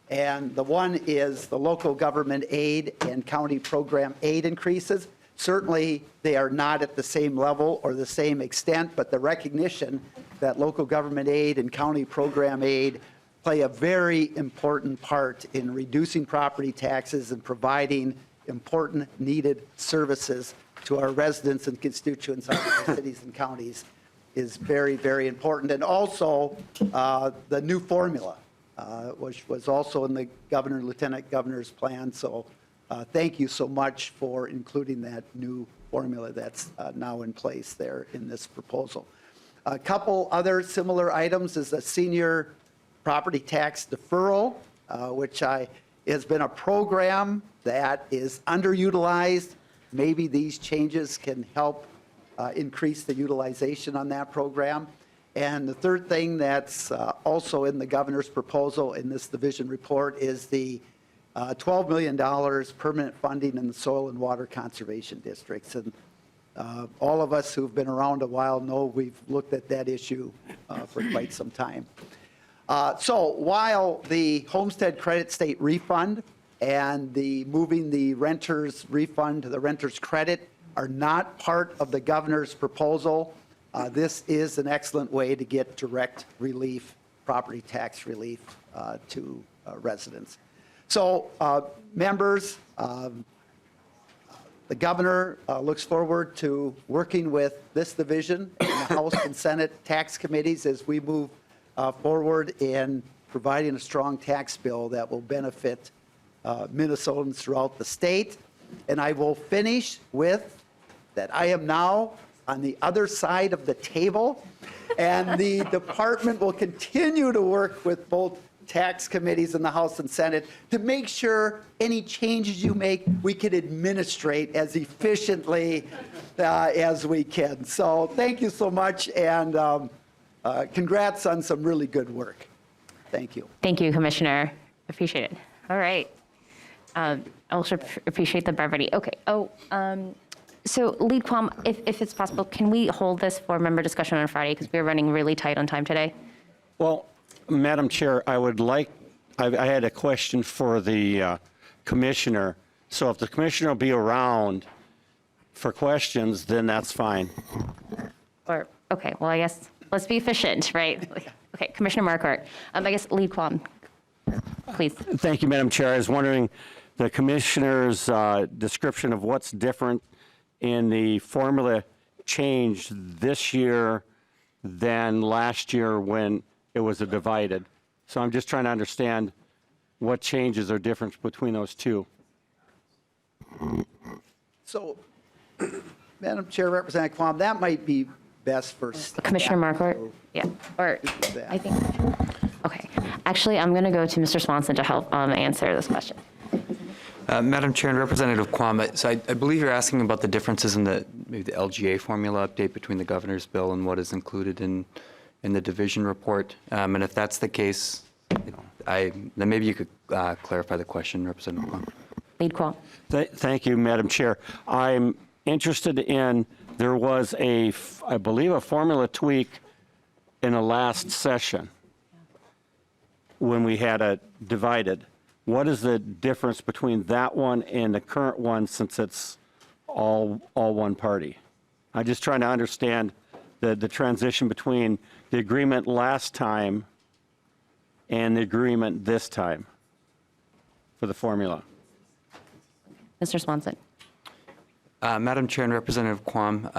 And the one is the local government aid and county program aid increases. Certainly, they are not at the same level or the same extent, but the recognition that local government aid and county program aid play a very important part in reducing property taxes and providing important needed services to our residents and constituents of our cities and counties is very, very important. And also, the new formula, which was also in the governor and lieutenant governor's plan. So thank you so much for including that new formula that's now in place there in this proposal. A couple other similar items is a senior property tax deferral, which has been a program that is underutilized. Maybe these changes can help increase the utilization on that program. And the third thing that's also in the governor's proposal in this division report is the $12 million permanent funding in the soil and water conservation districts. And all of us who've been around a while know we've looked at that issue for quite some time. So while the homestead credit state refund and the moving the renter's refund to the renter's credit are not part of the governor's proposal, this is an excellent way to get direct relief, property tax relief to residents. So members, the The governor looks forward to working with this division and the House and Senate tax committees as we move forward in providing a strong tax bill that will benefit Minnesotans throughout the state. And I will finish with that I am now on the other side of the table, and the department will continue to work with both tax committees in the House and Senate to make sure any changes you make, we can administrate as efficiently as we can. So thank you so much, and congrats on some really good work. Thank you. Thank you, Commissioner. Appreciate it. All right. I also appreciate the brevity. Okay. So Lead Quam, if it's possible, can we hold this for member discussion on Friday, because we're running really tight on time today? Well, Madam Chair, I had a question for the commissioner. So if the commissioner will be around for questions, then that's fine. Or, okay, well, I guess, let's be efficient, right? Okay, Commissioner Marquardt. I guess Lead Quam, please. Thank you, Madam Chair. I was wondering the commissioner's description of what's different in the formula changed this year than last year when it was divided. So I'm just trying to understand what changes or difference between those two. So, Madam Chair, Representative Quam, that might be best for Commissioner Marquardt? Yeah, or I think, okay. Actually, I'm going to go to Mr. Swanson to help answer this question. Madam Chair and Representative Quam, so I believe you're asking about the differences in maybe the LGA formula update between the governor's bill and what is included in the division report. And if that's the case, then maybe you could clarify the question, Representative Quam. Lead Quam. Thank you, Madam Chair. I'm interested in, there was I believe a formula tweak in the last session when we had it divided. What is the difference between that one and the current one, since it's all one party? I'm just trying to understand the transition between the agreement last time and the agreement this time for the formula. Mr. Swanson. Madam Chair and Representative Quam,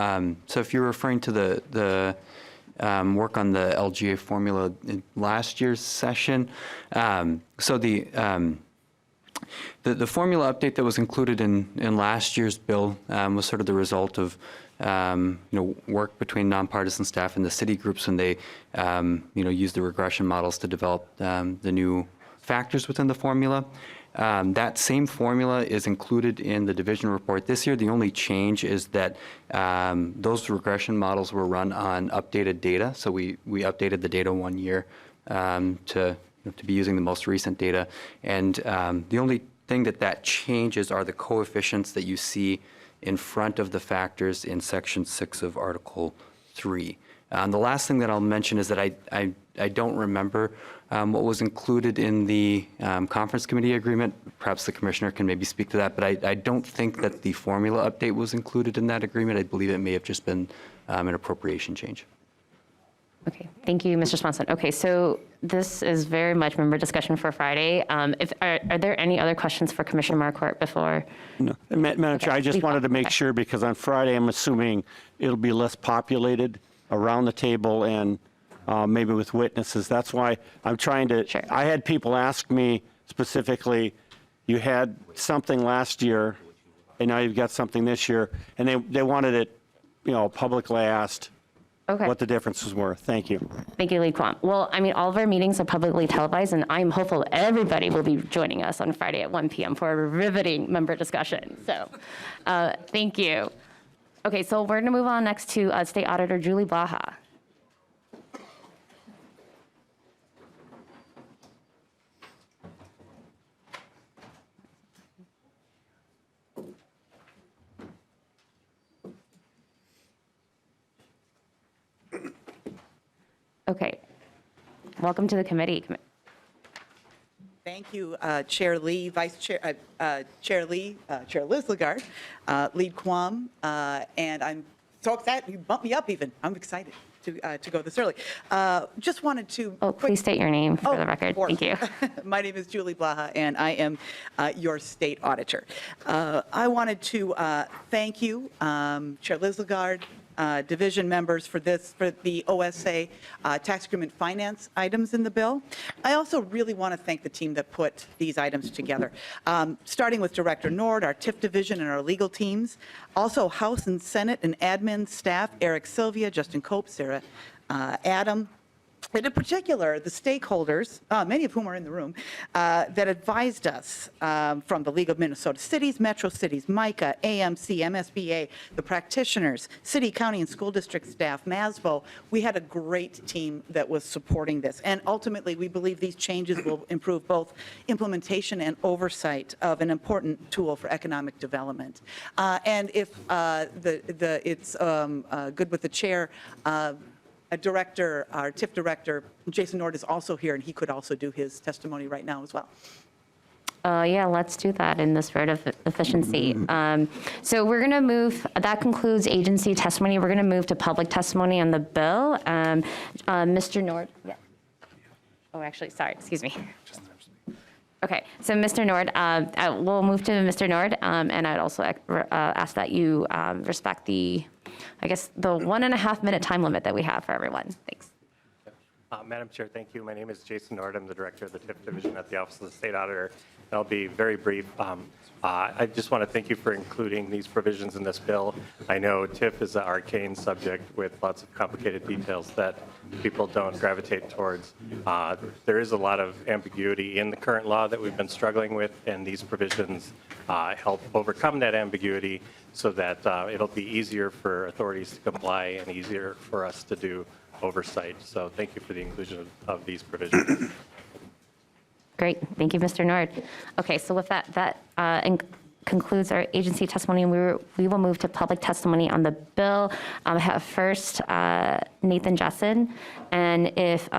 so if you're referring to the work on the LGA formula in last year's session, so the formula update that was included in last year's bill was sort of the result of work between nonpartisan staff and the city groups when they used the regression models to develop the new factors within the formula. That same formula is included in the division report this year. The only change is that those regression models were run on updated data. So we updated the data 1 year to be using the most recent data. And the only thing that changes are the coefficients that you see in front of the factors in Section 6 of Article 3. The last thing that I'll mention is that I don't remember what was included in the conference committee agreement. Perhaps the commissioner can maybe speak to that, but I don't think that the formula update was included in that agreement. I believe it may have just been an appropriation change. Okay, thank you, Mr. Swanson. Okay, so this is very much member discussion for Friday. Are there any other questions for Commissioner Marquardt before? No, Madam Chair, I just wanted to make sure, because on Friday, I'm assuming it'll be less populated around the table and maybe with witnesses. That's why I'm trying to, Sure. I had people ask me specifically, you had something last year, and now you've got something this year, and they wanted it, publicly asked Okay. what the differences were. Thank you. Thank you, Lead Quam. Well, I mean, all of our meetings are publicly televised, and I'm hopeful everybody will be joining us on Friday at 1 p.m. for a riveting member discussion. So, thank you. Okay, so we're going to move on next to State Auditor Julie Baja. Okay. Welcome to the committee. Thank you, Chair Lee, Vice Chair, Chair Lee, Chair Lislegard, Lead Quam, and I'm so excited, you bumped me up even, I'm excited. to go this early. Just wanted to. Oh, please state your name for the of record. course. Thank you. My name is Julie Blaha, and I am your state auditor. I wanted to thank you, Chair Lislegard, division members for the OSA tax agreement finance items in the bill. I also really want to thank the team that put these items together, starting with Director Nord, our TIF division, and our legal teams. Also, House and Senate and admin staff, Eric Sylvia, Justin Cope, Sarah Adam, and in particular, the stakeholders, many of whom are in the room, that advised us from the League of Minnesota Cities, Metro Cities, MICA, AMC, MSBA, the practitioners, city, county, and school district staff, MASBO. We had a great team that was supporting this. And ultimately, we believe these changes will improve both implementation and oversight of an important tool for economic development. And if it's good with the chair, our TIF director, Jason Nord, is also here, and he could also do his testimony right now as well. Yeah, let's do that in the spirit of efficiency. So we're going to move, that concludes agency testimony. We're going to move to public testimony on the bill. Mr. Nord. Yeah. Oh, actually, sorry, excuse me. Okay, so Mr. Nord, we'll move to Mr. Nord, and I'd also ask that you respect the 1.5 minute time limit that we have for everyone. Thanks. Madam Chair, thank you. My name is Jason Nord. I'm the director of the TIF division at the Office of the State Auditor. And I'll be very brief. I just want to thank you for including these provisions in this bill. I know TIF is an arcane subject with lots of complicated details that people don't gravitate towards. There is a lot of ambiguity in the current law that we've been struggling with, and these provisions help overcome that ambiguity so that it'll be easier for authorities to comply and easier for us to do oversight. So thank you for the inclusion of these provisions. Great, thank you, Mr. Nord. Okay, so with that concludes our agency testimony, and we will move to public testimony on the bill. I have first Nathan Jessen, and if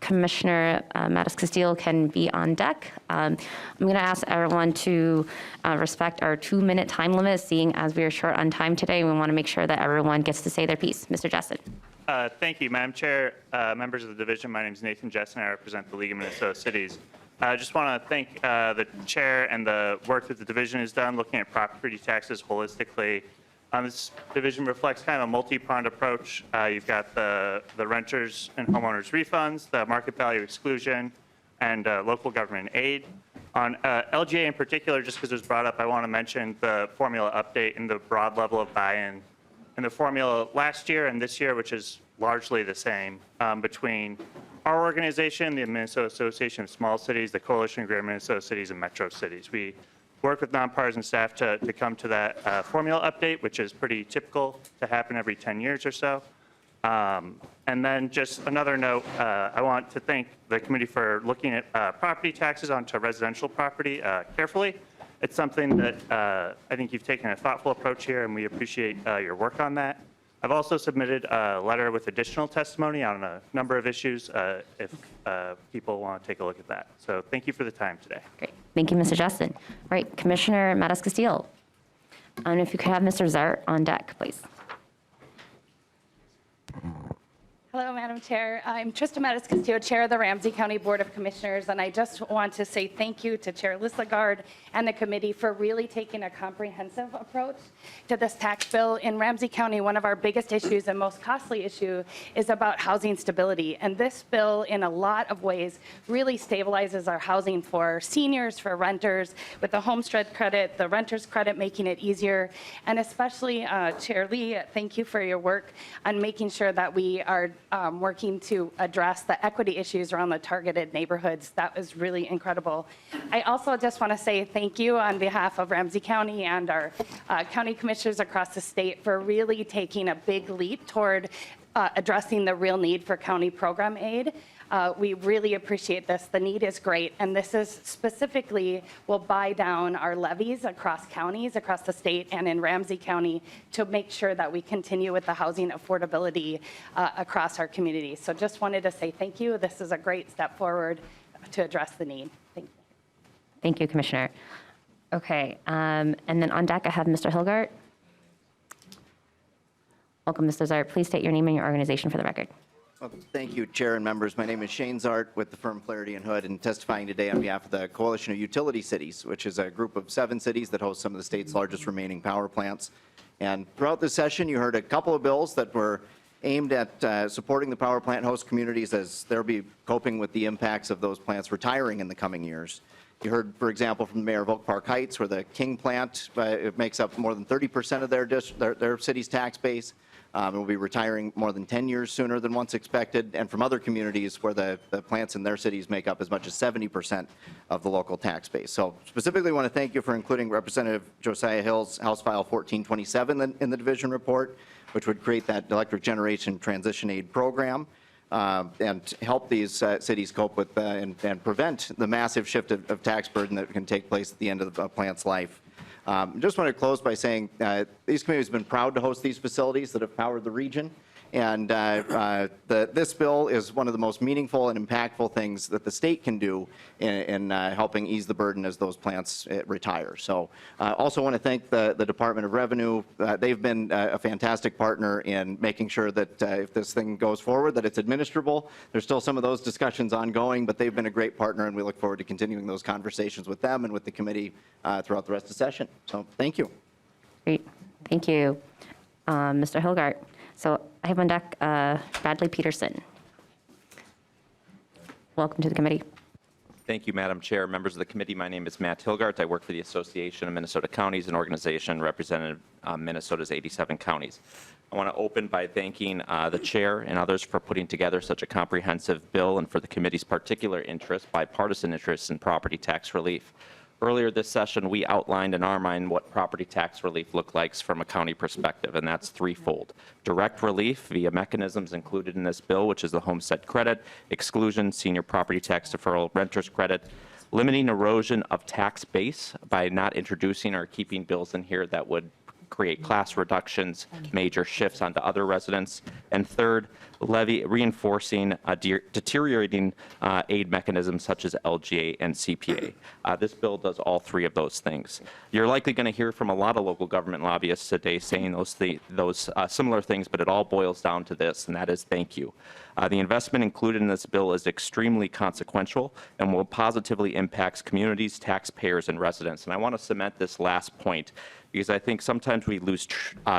Commissioner Mattis Castile can be on deck. I'm going to ask everyone to respect our 2-minute time limit, seeing as we are short on time today. We want to make sure that everyone gets to say their piece. Mr. Jessen. Thank you, Madam Chair, members of the division. My name is Nathan Jessen. I represent the League of Minnesota Cities. I just want to thank the chair and the work that the division has done looking at property taxes holistically. This division reflects kind of a multi-pronged approach. You've got the renters and homeowners refunds, the market value exclusion, and local government aid. On LGA in particular, just because it was brought up, I want to mention the formula update and the broad level of buy-in. And the formula last year and this year, which is largely the same, between our organization, the Minnesota Association of Small Cities, the Coalition of Greater Minnesota Cities, and Metro Cities. We work with nonpartisan staff to come to that formula update, which is pretty typical to happen every 10 years or so. And then just another note, I want to thank the committee for looking at property taxes onto residential property carefully. It's something that I think you've taken a thoughtful approach here, and we appreciate your work on that. I've also submitted a letter with additional testimony on a number of issues if people want to take a look at that. So thank you for the time today. Great. Thank you, Mr. Justin. All right, Commissioner Mattis Castile. And if you could have Mr. Zart on deck, please. Hello, Madam Chair. I'm Trista Mattis Castillo, Chair of the Ramsey County Board of Commissioners, and I just want to say thank you to Chair Lislegard and the committee for really taking a comprehensive approach to this tax bill. In Ramsey County, one of our biggest issues and most costly issue is about housing stability, and this bill, in a lot of ways, really stabilizes our housing for seniors, for renters, with the homestead credit, the renter's credit, making it easier, and especially, Chair Lee, thank you for your work on making sure that we are working to address the equity issues around the targeted neighborhoods. That was really incredible. I also just want to say thank you on behalf of Ramsey County and our county commissioners across the state for really taking a big leap toward addressing the real need for county program aid. We really appreciate this. The need is great, and this is specifically will buy down our levies across counties, across the state, and in Ramsey County to make sure that we continue with the housing affordability across our community. So just wanted to say thank you. This is a great step forward to address the need. Thank you. Thank you, Commissioner. Okay, and then on deck I have Mr. Hilgart. Welcome, Mr. Zart. Please state your name and your organization for the record. Well, thank you, Chair and members. My name is Shane Zart with the firm Flaherty and Hood, and testifying today on behalf of the Coalition of Utility Cities, which is a group of 7 cities that host some of the state's largest remaining power plants. And throughout this session, you heard a couple of bills that were aimed at supporting the power plant host communities as they'll be coping with the impacts of those plants retiring in the coming years. You heard, for example, from the mayor of Oak Park Heights, where the King plant it makes up more than 30% of their city's tax base. It will be retiring more than 10 years sooner than once expected, and from other communities where the plants in their cities make up as much as 70% of the local tax base. So specifically want to thank you for including Representative Josiah Hill's House File 1427 in the division report, which would create that electric generation transition aid program and help these cities cope with and prevent the massive shift of tax burden that can take place at the end of the plant's life. Just want to close by saying these communities have been proud to host these facilities that have powered the region. And this bill is one of the most meaningful and impactful things that the state can do in helping ease the burden as those plants retire. So I also want to thank the Department of Revenue. They've been a fantastic partner in making sure that if this thing goes forward, that it's administrable. There's still some of those discussions ongoing, but they've been a great partner, and we look forward to continuing those conversations with them and with the committee throughout the rest of the session. So thank you. Great. Thank you. Mr. Hilgart. So I have on deck Bradley Peterson. Welcome to the committee. Thank you, Madam Chair. Members of the committee, my name is Matt Hilgart. I work for the Association of Minnesota Counties, an organization representing Minnesota's 87 counties. I want to open by thanking the chair and others for putting together such a comprehensive bill and for the committee's particular interest, bipartisan interest in property tax relief. Earlier this session, we outlined in our mind what property tax relief looks like from a county perspective, and that's threefold. Direct relief via mechanisms included in this bill, which is the homestead credit, exclusion, senior property tax deferral, renter's credit, limiting erosion of tax base by not introducing or keeping bills in here that would create class reductions, major shifts onto other residents, and third, reinforcing deteriorating aid mechanisms such as LGA and CPA. This bill does all 3 of those things. You're likely going to hear from a lot of local government lobbyists today saying those similar things, but it all boils down to this, and that is thank you. The investment included in this bill is extremely consequential and will positively impact communities, taxpayers, and residents. And I want to cement this last point because I think sometimes we lose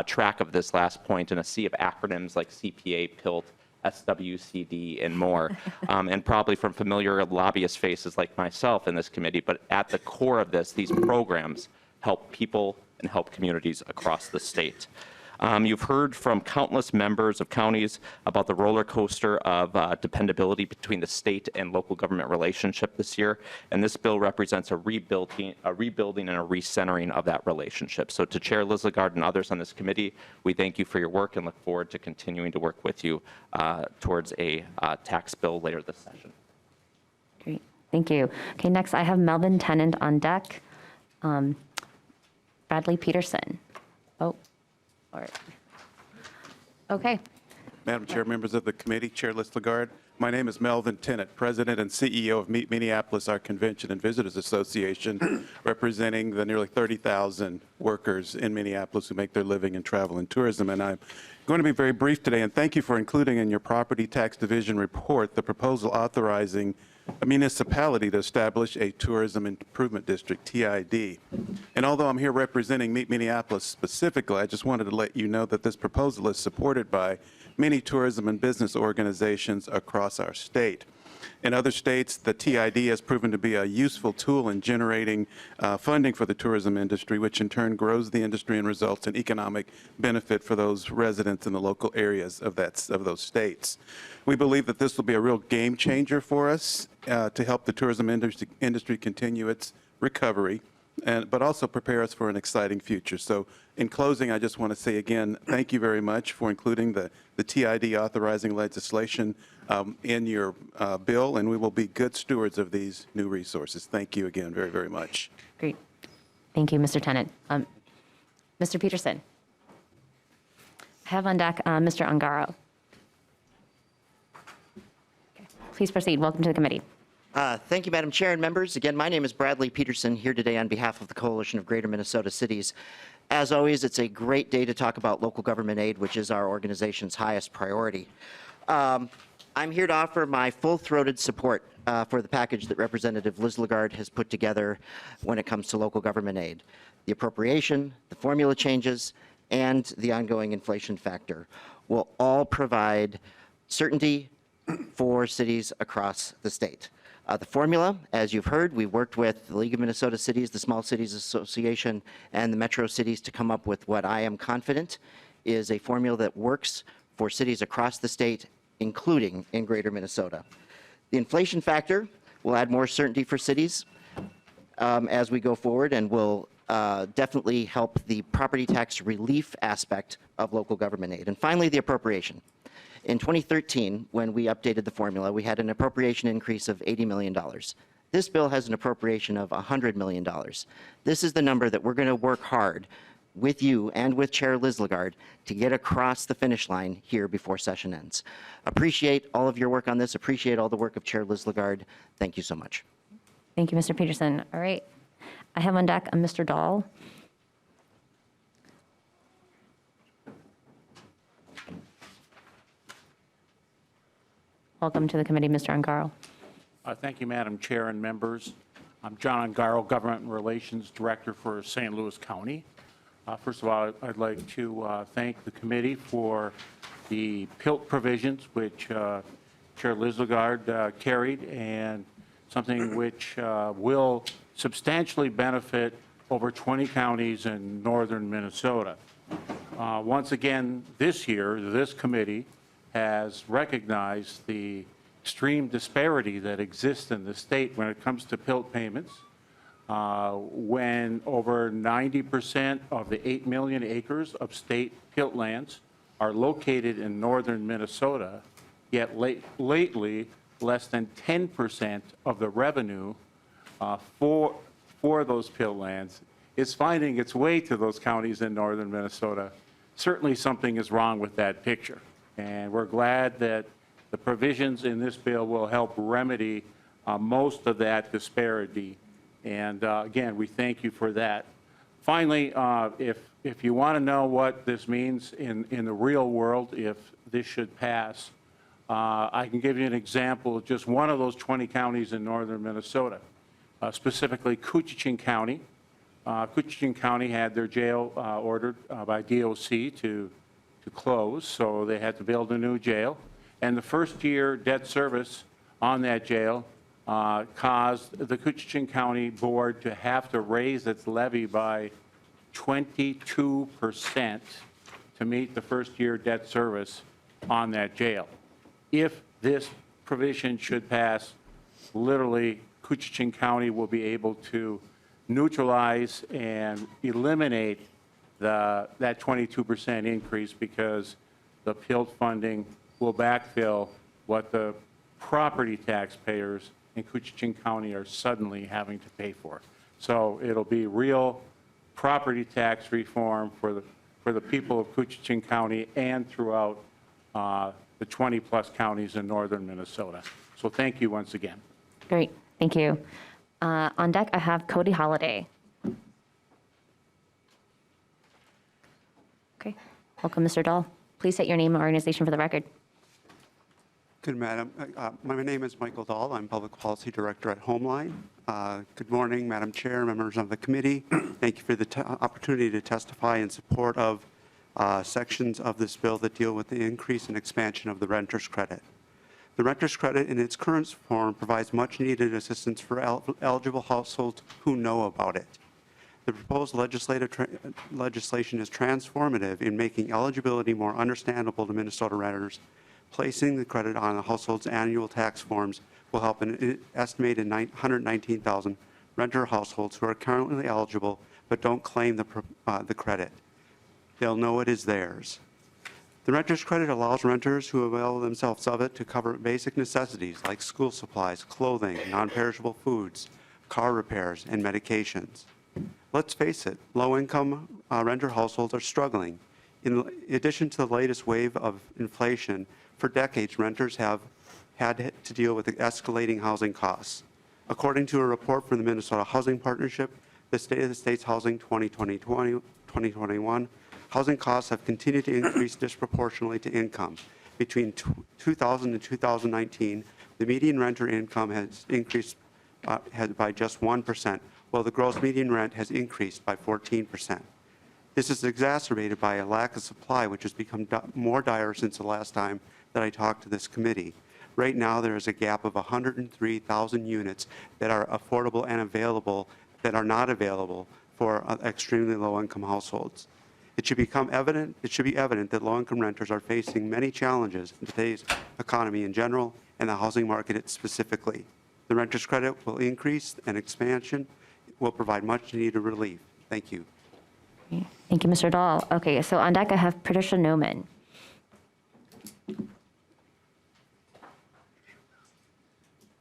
track of this last point in a sea of acronyms like CPA, PILT, SWCD, and more, and probably from familiar lobbyist faces like myself in this committee. But at the core of this, these programs help people and help communities across the state. You've heard from countless members of counties about the roller coaster of dependability between the state and local government relationship this year, and this bill represents a rebuilding and a recentering of that relationship. So to Chair Lislegard and others on this committee, we thank you for your work and look forward to continuing to work with you towards a tax bill later this session. Great. Thank you. Okay, next I have Melvin Tennant on deck. Bradley Peterson. Oh. All right. Okay. Madam Chair, members of the committee, Chair Lislegard, my name is Melvin Tennant, President and CEO of Meet Minneapolis, our Convention and Visitors Association, representing the nearly 30,000 workers in Minneapolis who make their living in travel and tourism. And I'm going to be very brief today, and thank you for including in your Property Tax Division report the proposal authorizing a municipality to establish a tourism improvement district, TID. And although I'm here representing Meet Minneapolis specifically, I just wanted to let you know that this proposal is supported by many tourism and business organizations across our state. In other states, the TID has proven to be a useful tool in generating funding for the tourism industry, which in turn grows the industry and results in economic benefit for those residents in the local areas of those states. We believe that this will be a real game changer for us to help the tourism industry continue its recovery, but also prepare us for an exciting future. So in closing, I just want to say again, thank you very much for including the TID authorizing legislation in your bill, and we will be good stewards of these new resources. Thank you again very, very much. Great. Thank you, Mr. Tennant. Mr. Peterson. I have on deck Mr. Ungaro. Okay. Please proceed. Welcome to the committee. Thank you, Madam Chair and members. Again, my name is Bradley Peterson, here today on behalf of the Coalition of Greater Minnesota Cities. As always, it's a great day to talk about local government aid, which is our organization's highest priority. I'm here to offer my full-throated support for the package that Representative Lislegard has put together when it comes to local government aid. The appropriation, the formula changes, and the ongoing inflation factor will all provide certainty for cities across the state. The formula, as you've heard, we worked with the League of Minnesota Cities, the Small Cities Association, and the Metro Cities to come up with what I am confident is a formula that works for cities across the state, including in Greater Minnesota. The inflation factor will add more certainty for cities as we go forward and will definitely help the property tax relief aspect of local government aid. And finally, the appropriation. In 2013, when we updated the formula, we had an appropriation increase of $80 million. This bill has an appropriation of $100 million. This is the number that we're going to work hard with you and with Chair Lislegard to get across the finish line here before session ends. Appreciate all of your work on this. Appreciate all the work of Chair Lislegard. Thank you so much. Thank you, Mr. Peterson. All right. I have on deck a Mr. Dahl. Welcome to the committee, Mr. Ungaro. Thank you, Madam Chair and members. I'm John Ungaro, Government Relations Director for St. Louis County. First of all, I'd like to thank the committee for the PILT provisions, which Chair Lislegard carried, and something which will substantially benefit over 20 counties in northern Minnesota. Once again, this year, this committee has recognized the extreme disparity that exists in the state when it comes to PILT payments. When over 90% of the 8 million acres of state PILT lands are located in northern Minnesota, yet lately less than 10% of the revenue for those PILT lands is finding its way to those counties in northern Minnesota. Certainly something is wrong with that picture. And we're glad that the provisions in this bill will help remedy most of that disparity. And again, we thank you for that. Finally, if you want to know what this means in the real world, if this should pass, I can give you an example of just one of those 20 counties in northern Minnesota, specifically Coochin County. Coochin County had their jail ordered by DOC to close, so they had to build a new jail. And the first year debt service on that jail caused the Coochin County Board to have to raise its levy by 22% to meet the first year debt service on that jail. If this provision should pass, literally Coochin County will be able to neutralize and eliminate that 22% increase because the PILT funding will backfill what the property taxpayers in Coochin County are suddenly having to pay for. So it'll be real property tax reform for the people of Coochin County and throughout the 20-plus counties in northern Minnesota. So thank you once again. Great. Thank you. On deck, I have Cody Holliday. Okay. Welcome, Mr. Dahl. Please state your name and organization for the record. Good, Madam. My name is Michael Dahl. I'm Public Policy Director at Homeline. Good morning, Madam Chair, members of the committee. Thank you for the opportunity to testify in support of sections of this bill that deal with the increase and expansion of the renter's credit. The renter's credit in its current form provides much-needed assistance for eligible households who know about it. The proposed legislation is transformative in making eligibility more understandable to Minnesota renters. Placing the credit on a household's annual tax forms will help an estimated 119,000 renter households who are currently eligible but don't claim the credit. They'll know it is theirs. The renter's credit allows renters who avail themselves of it to cover basic necessities like school supplies, clothing, non-perishable foods, car repairs, and medications. Let's face it, low-income renter households are struggling. In addition to the latest wave of inflation, for decades, renters have had to deal with escalating housing costs. According to a report from the Minnesota Housing Partnership, the State of the State's Housing 2020 2021, housing costs have continued to increase disproportionately to income. Between 2000 and 2019, the median renter income has increased by just 1%, while the gross median rent has increased by 14%. This is exacerbated by a lack of supply, which has become more dire since the last time that I talked to this committee. Right now, there is a gap of 103,000 units that are affordable and available that are not available for extremely low-income households. It should be evident that low-income renters are facing many challenges in today's economy in general and the housing market specifically. The renter's credit will increase, and expansion will provide much-needed relief. Thank you. Thank you, Mr. Dahl. Okay, so on deck I have Patricia Noman.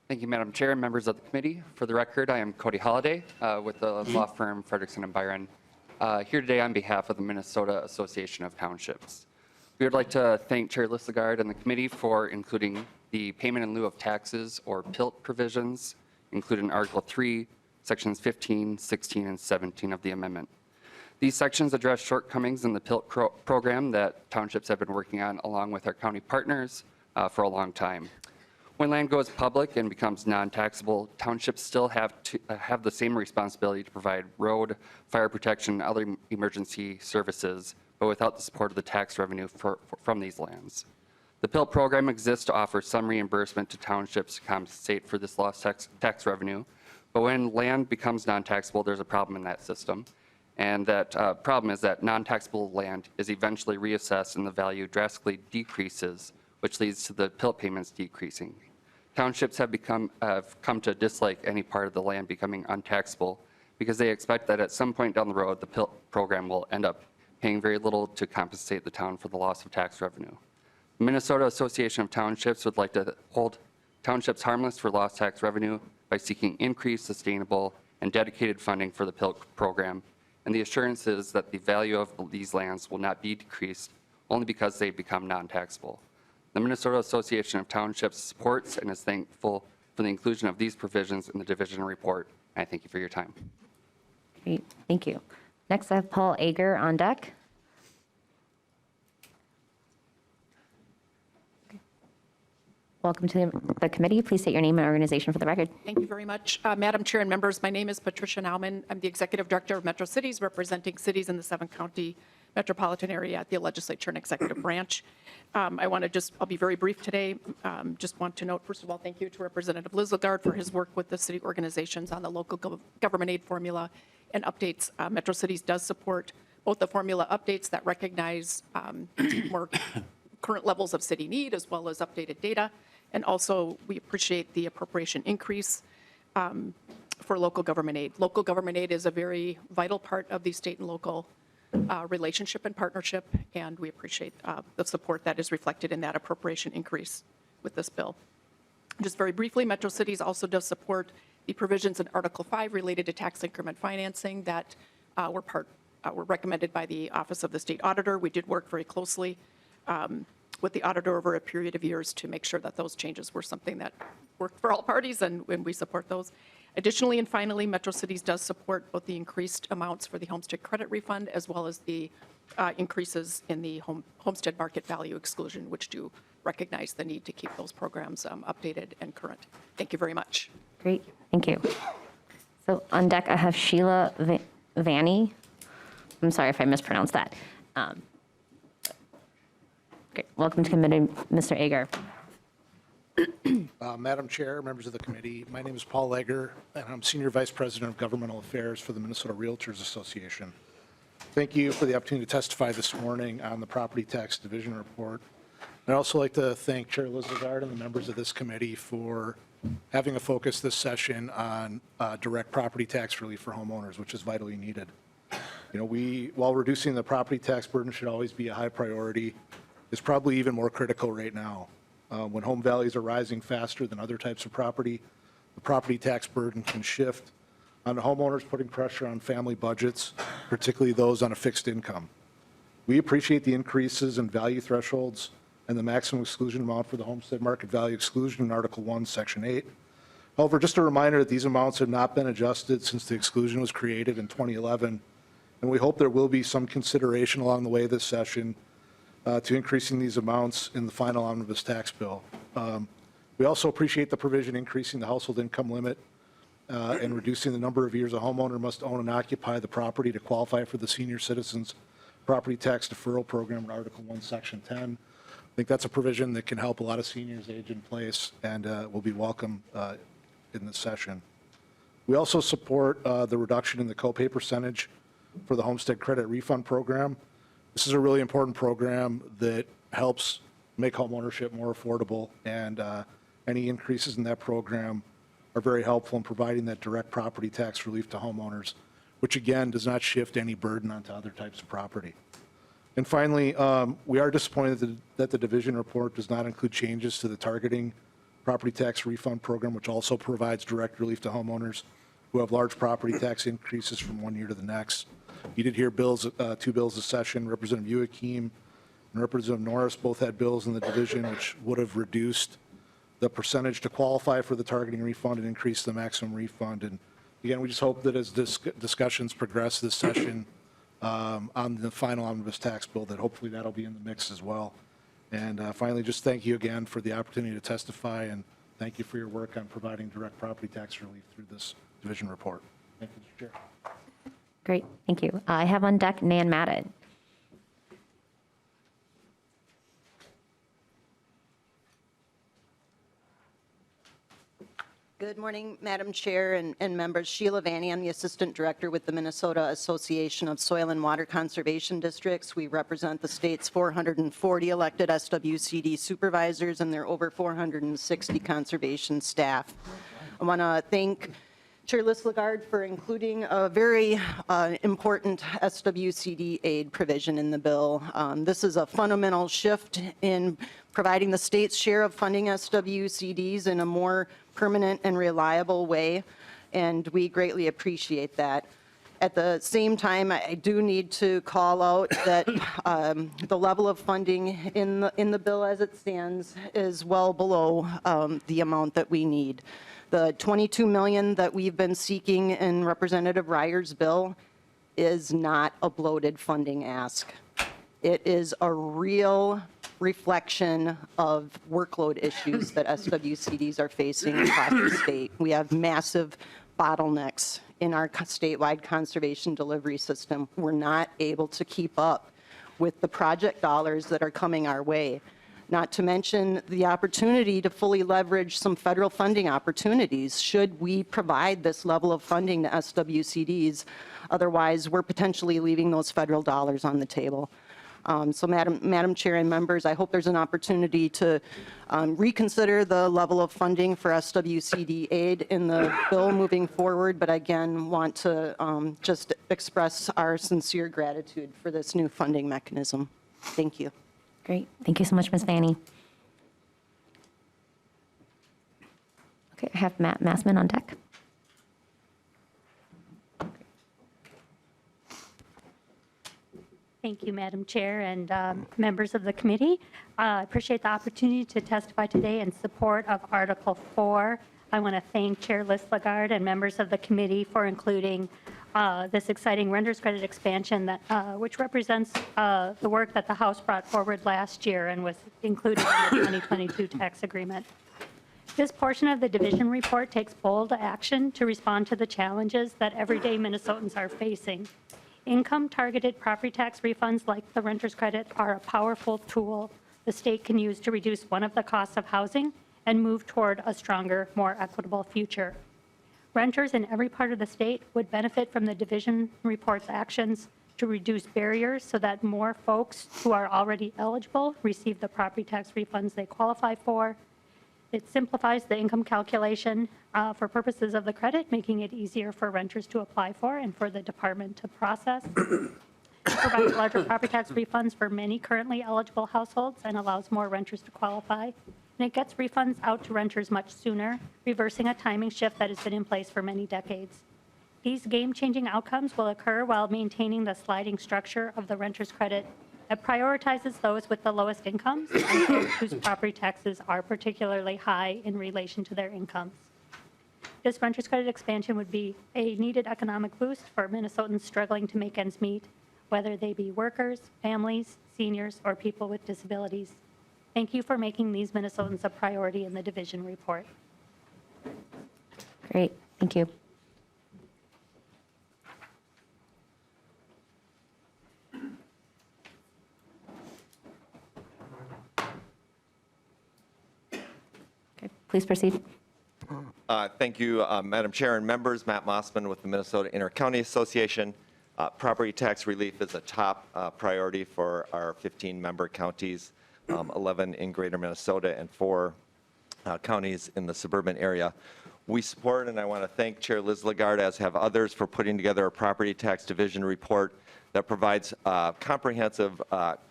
Thank you, Madam Chair and members of the committee. For the record, I am Cody Holliday with the law firm Frederickson & Byron, here today on behalf of the Minnesota Association of Townships. We would like to thank Chair Lislegard and the committee for including the payment in lieu of taxes, or PILT provisions, included in Article 3, Sections 15, 16, and 17 of the amendment. These sections address shortcomings in the PILT program that townships have been working on along with our county partners for a long time. When land goes public and becomes non-taxable, townships still have the same responsibility to provide road, fire protection, and other emergency services, but without the support of the tax revenue from these lands. The PILT program exists to offer some reimbursement to townships to compensate for this lost tax revenue, but when land becomes non-taxable, there's a problem in that system. And that problem is that non-taxable land is eventually reassessed and the value drastically decreases, which leads to the PILT payments decreasing. Townships have come to dislike any part of the land becoming untaxable because they expect that at some point down the road, the PILT program will end up paying very little to compensate the town for the loss of tax revenue. The Minnesota Association of Townships would like to hold townships harmless for lost tax revenue by seeking increased, sustainable, and dedicated funding for the PILT program, and the assurance is that the value of these lands will not be decreased only because they become non-taxable. The Minnesota Association of Townships supports and is thankful for the inclusion of these provisions in the division report. And I thank you for your time. Great, thank you. Next, I have Paul Ager on deck. Welcome to the committee. Please state your name and organization for the record. Thank you very much. Madam Chair and members, my name is Patricia Nauman. I'm the Executive Director of Metro Cities, representing cities in the 7-county metropolitan area at the legislature and executive branch. I'll be very brief today. Just want to note, first of all, thank you to Representative Lislegard for his work with the city organizations on the local government aid formula and updates. Metro Cities does support both the formula updates that recognize more current levels of city need as well as updated data. And also, we appreciate the appropriation increase for local government aid. Local government aid is a very vital part of the state and local relationship and partnership, and we appreciate the support that is reflected in that appropriation increase with this bill. Just very briefly, Metro Cities also does support the provisions in Article 5 related to tax increment financing that were recommended by the Office of the State Auditor. We did work very closely with the auditor over a period of years to make sure that those changes were something that worked for all parties, and we support those. Additionally and finally, Metro Cities does support both the increased amounts for the homestead credit refund as well as the increases in the homestead market value exclusion, which do recognize the need to keep those programs updated and current. Thank you very much. Great, thank you. So on deck, I have Sheila Vanny. I'm sorry if I mispronounced that. Great. Welcome to committee, Mr. Ager. Madam Chair, members of the committee, my name is Paul Egger, and I'm Senior Vice President of Governmental Affairs for the Minnesota Realtors Association. Thank you for the opportunity to testify this morning on the Property Tax Division Report. I'd also like to thank Chair Lislegard and the members of this committee for having a focus this session on direct property tax relief for homeowners, which is vitally needed. You know, while reducing the property tax burden should always be a high priority, it's probably even more critical right now. When home values are rising faster than other types of property, the property tax burden can shift on the homeowners, putting pressure on family budgets, particularly those on a fixed income. We appreciate the increases in value thresholds and the maximum exclusion amount for the homestead market value exclusion in Article 1, Section 8. However, just a reminder that these amounts have not been adjusted since the exclusion was created in 2011, And we hope there will be some consideration along the way this session to increasing these amounts in the final omnibus tax bill. We also appreciate the provision increasing the household income limit and reducing the number of years a homeowner must own and occupy the property to qualify for the Senior Citizens Property Tax Deferral Program in Article 1, Section 10. I think that's a provision that can help a lot of seniors age in place and will be welcome in this session. We also support the reduction in the copay percentage for the Homestead Credit Refund Program. This is a really important program that helps make homeownership more affordable, and any increases in that program are very helpful in providing that direct property tax relief to homeowners, which again does not shift any burden onto other types of property. And finally, we are disappointed that the division report does not include changes to the targeting property tax refund program, which also provides direct relief to homeowners who have large property tax increases from one year to the next. You did hear two bills this session. Representative Uhakeem and Representative Norris both had bills in the division which would have reduced the percentage to qualify for the targeting refund and increased the maximum refund. And again, we just hope that as discussions progress this session on the final omnibus tax bill, that hopefully that'll be in the mix as well. And finally, just thank you again for the opportunity to testify, and thank you for your work on providing direct property tax relief through this division report. Thank you, Mr. Chair. Great, thank you. I have on deck Nan Madden. Good morning, Madam Chair and members. Sheila Vanny, I'm the Assistant Director with the Minnesota Association of Soil and Water Conservation Districts. We represent the state's 440 elected SWCD supervisors and their over 460 conservation staff. I want to thank Chair Lislegard for including a very important SWCD aid provision in the bill. This is a fundamental shift in providing the state's share of funding SWCDs in a more permanent and reliable way, and we greatly appreciate that. At the same time, I do need to call out that the level of funding in the bill as it stands is well below the amount that we need. The $22 million that we've been seeking in Representative Ryer's bill is not a bloated funding ask. It is a real reflection of workload issues that SWCDs are facing across the state. We have massive bottlenecks in our statewide conservation delivery system. We're not able to keep up with the project dollars that are coming our way. Not to mention the opportunity to fully leverage some federal funding opportunities should we provide this level of funding to SWCDs. Otherwise, we're potentially leaving those federal dollars on the table. So Madam Chair and members, I hope there's an opportunity to reconsider the level of funding for SWCD aid in the bill moving forward, but again, want to just express our sincere gratitude for this new funding mechanism. Thank you. Great, thank you so much, Ms. Vanny. Okay, I have Matt Massman on deck. Thank you, Madam Chair and members of the committee. I appreciate the opportunity to testify today in support of Article 4. I want to thank Chair Lislegard and members of the committee for including this exciting renter's credit expansion that, which represents the work that the House brought forward last year and was included in the 2022 tax agreement. This portion of the division report takes bold action to respond to the challenges that everyday Minnesotans are facing. Income-targeted property tax refunds like the renter's credit are a powerful tool the state can use to reduce one of the costs of housing and move toward a stronger, more equitable future. Renters in every part of the state would benefit from the division report's actions to reduce barriers so that more folks who are already eligible receive the property tax refunds they qualify for. It simplifies the income calculation for purposes of the credit, making it easier for renters to apply for and for the department to process. It provides larger property tax refunds for many currently eligible households and allows more renters to qualify. And it gets refunds out to renters much sooner, reversing a timing shift that has been in place for many decades. These game-changing outcomes will occur while maintaining the sliding structure of the renter's credit. It prioritizes those with the lowest incomes and those whose property taxes are particularly high in relation to their incomes. This renter's credit expansion would be a needed economic boost for Minnesotans struggling to make ends meet, whether they be workers, families, seniors, or people with disabilities. Thank you for making these Minnesotans a priority in the division report. Great, thank you. Okay, please proceed. Thank you, Madam Chair and members. Matt Mossman with the Minnesota Intercounty Association. Property tax relief is a top priority for our 15-member counties, 11 in greater Minnesota and 4 counties in the suburban area. We support, and I want to thank Chair Lislegard, as have others, for putting together a property tax division report that provides comprehensive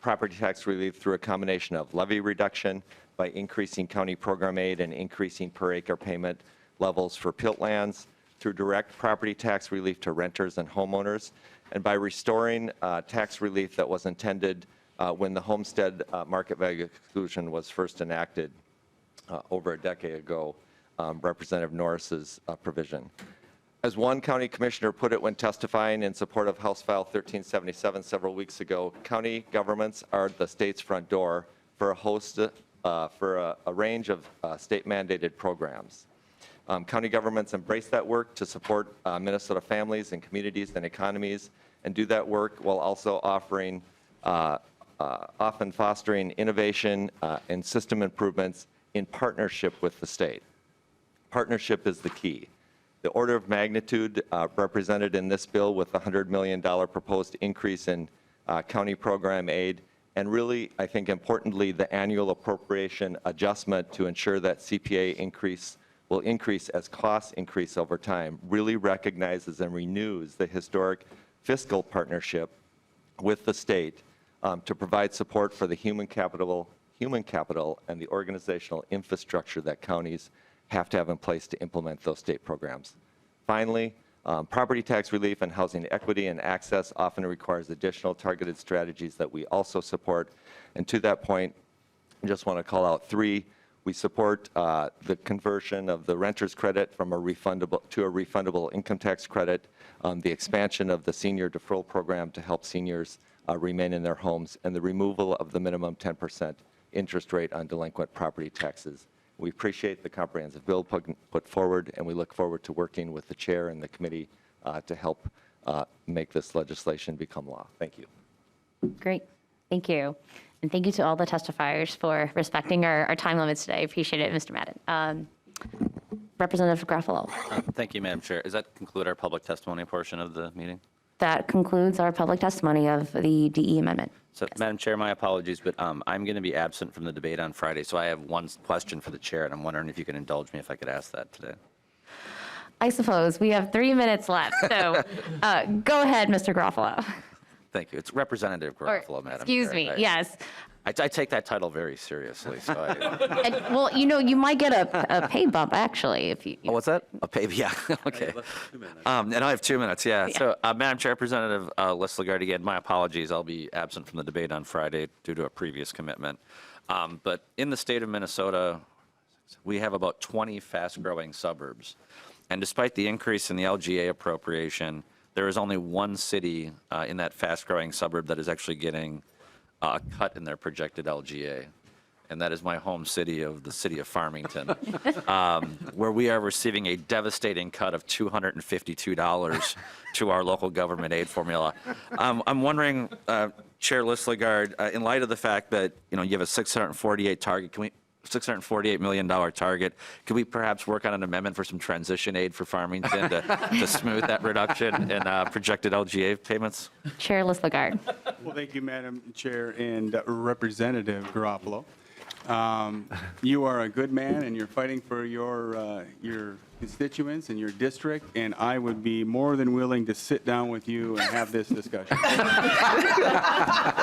property tax relief through a combination of levy reduction by increasing county program aid and increasing per acre payment levels for PILT lands, through direct property tax relief to renters and homeowners, and by restoring tax relief that was intended when the homestead market value exclusion was first enacted over a decade ago, Representative Norris's provision. As one county commissioner put it when testifying in support of House File 1377 several weeks ago, county governments are the state's front door for a range of state-mandated programs. County governments embrace that work to support Minnesota families and communities and economies, and do that work while also offering, often fostering innovation and system improvements in partnership with the state. Partnership is the key. The order of magnitude represented in this bill with the $100 million proposed increase in county program aid, and really, I think importantly, the annual appropriation adjustment to ensure that CPA will increase as costs increase over time, really recognizes and renews the historic fiscal partnership with the state to provide support for the human capital and the organizational infrastructure that counties have to have in place to implement those state programs. Finally, property tax relief and housing equity and access often requires additional targeted strategies that we also support. And to that point, I just want to call out 3. We support the conversion of the renter's credit from a refundable income tax credit, the expansion of the senior deferral program to help seniors remain in their homes, and the removal of the minimum 10% interest rate on delinquent property taxes. We appreciate the comprehensive bill put forward, and we look forward to working with the chair and the committee to help make this legislation become law. Thank you. Great, thank you. And thank you to all the testifiers for respecting our time limits today. I appreciate it, Mr. Madden. Representative Garofalo. Thank you, Madam Chair. Does that conclude our public testimony portion of the meeting? That concludes our public testimony of the DE amendment. So, yes. Madam Chair, my apologies, but I'm going to be absent from the debate on Friday, so I have one question for the chair, and I'm wondering if you can indulge me if I could ask that today. I suppose we have 3 minutes left, so go ahead, Mr. Garofalo. Thank you. It's Representative Garofalo, Madam Excuse Chair. me, yes. I take that title very seriously. So And, well, you might get a pay bump, actually, if you. Oh, what's that? A pay? Yeah. Okay. And I have 2 minutes. Yeah. So, Madam Chair, Representative Lislegard, again, my apologies. I'll be absent from the debate on Friday due to a previous commitment. But in the state of Minnesota, we have about 20 fast-growing suburbs, and despite the increase in the LGA appropriation, there is only one city in that fast-growing suburb that is actually getting a cut in their projected LGA, and that is my home city of the city of Farmington, where we are receiving a devastating cut of $252 to our local government aid formula. I'm wondering, Chair Lislegard, in light of the fact that you have a $648 million target, could we perhaps work on an amendment for some transition aid for Farmington to smooth that reduction in projected LGA payments? Chair Lislegard. Well, thank you, Madam Chair and Representative Garofalo. You are a good man, and you're fighting for your constituents and your district, and I would be more than willing to sit down with you and have this discussion.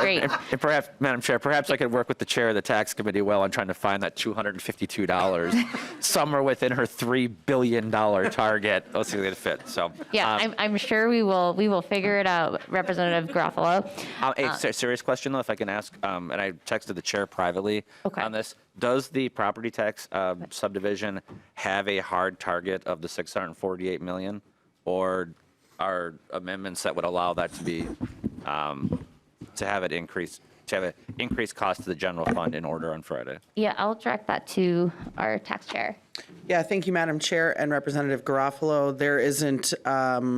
Great. And perhaps, Madam Chair, perhaps I could work with the chair of the tax committee well on trying to find that $252 somewhere within her $3 billion target. Let's see if it fit. So Yeah, I'm sure we will figure it out, Representative Garofalo. A serious question, though, if I can ask, and I texted the chair privately on this. Does the property tax subdivision have a hard target of the 648 million? Or are amendments that would allow that to be, to have it increase, to have an increased cost to the general fund in order on Friday? Yeah, I'll direct that to our tax chair. Yeah, thank you, Madam Chair and Representative Garofalo. There isn't a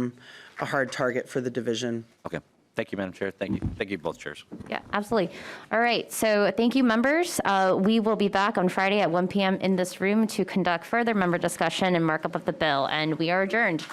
hard target for the division. Okay. Thank you, Madam Chair. Thank you. Thank you, both chairs. Yeah, absolutely. All right, so thank you, members. We will be back on Friday at 1 p.m. in this room to conduct further member discussion and markup of the bill, and we are adjourned.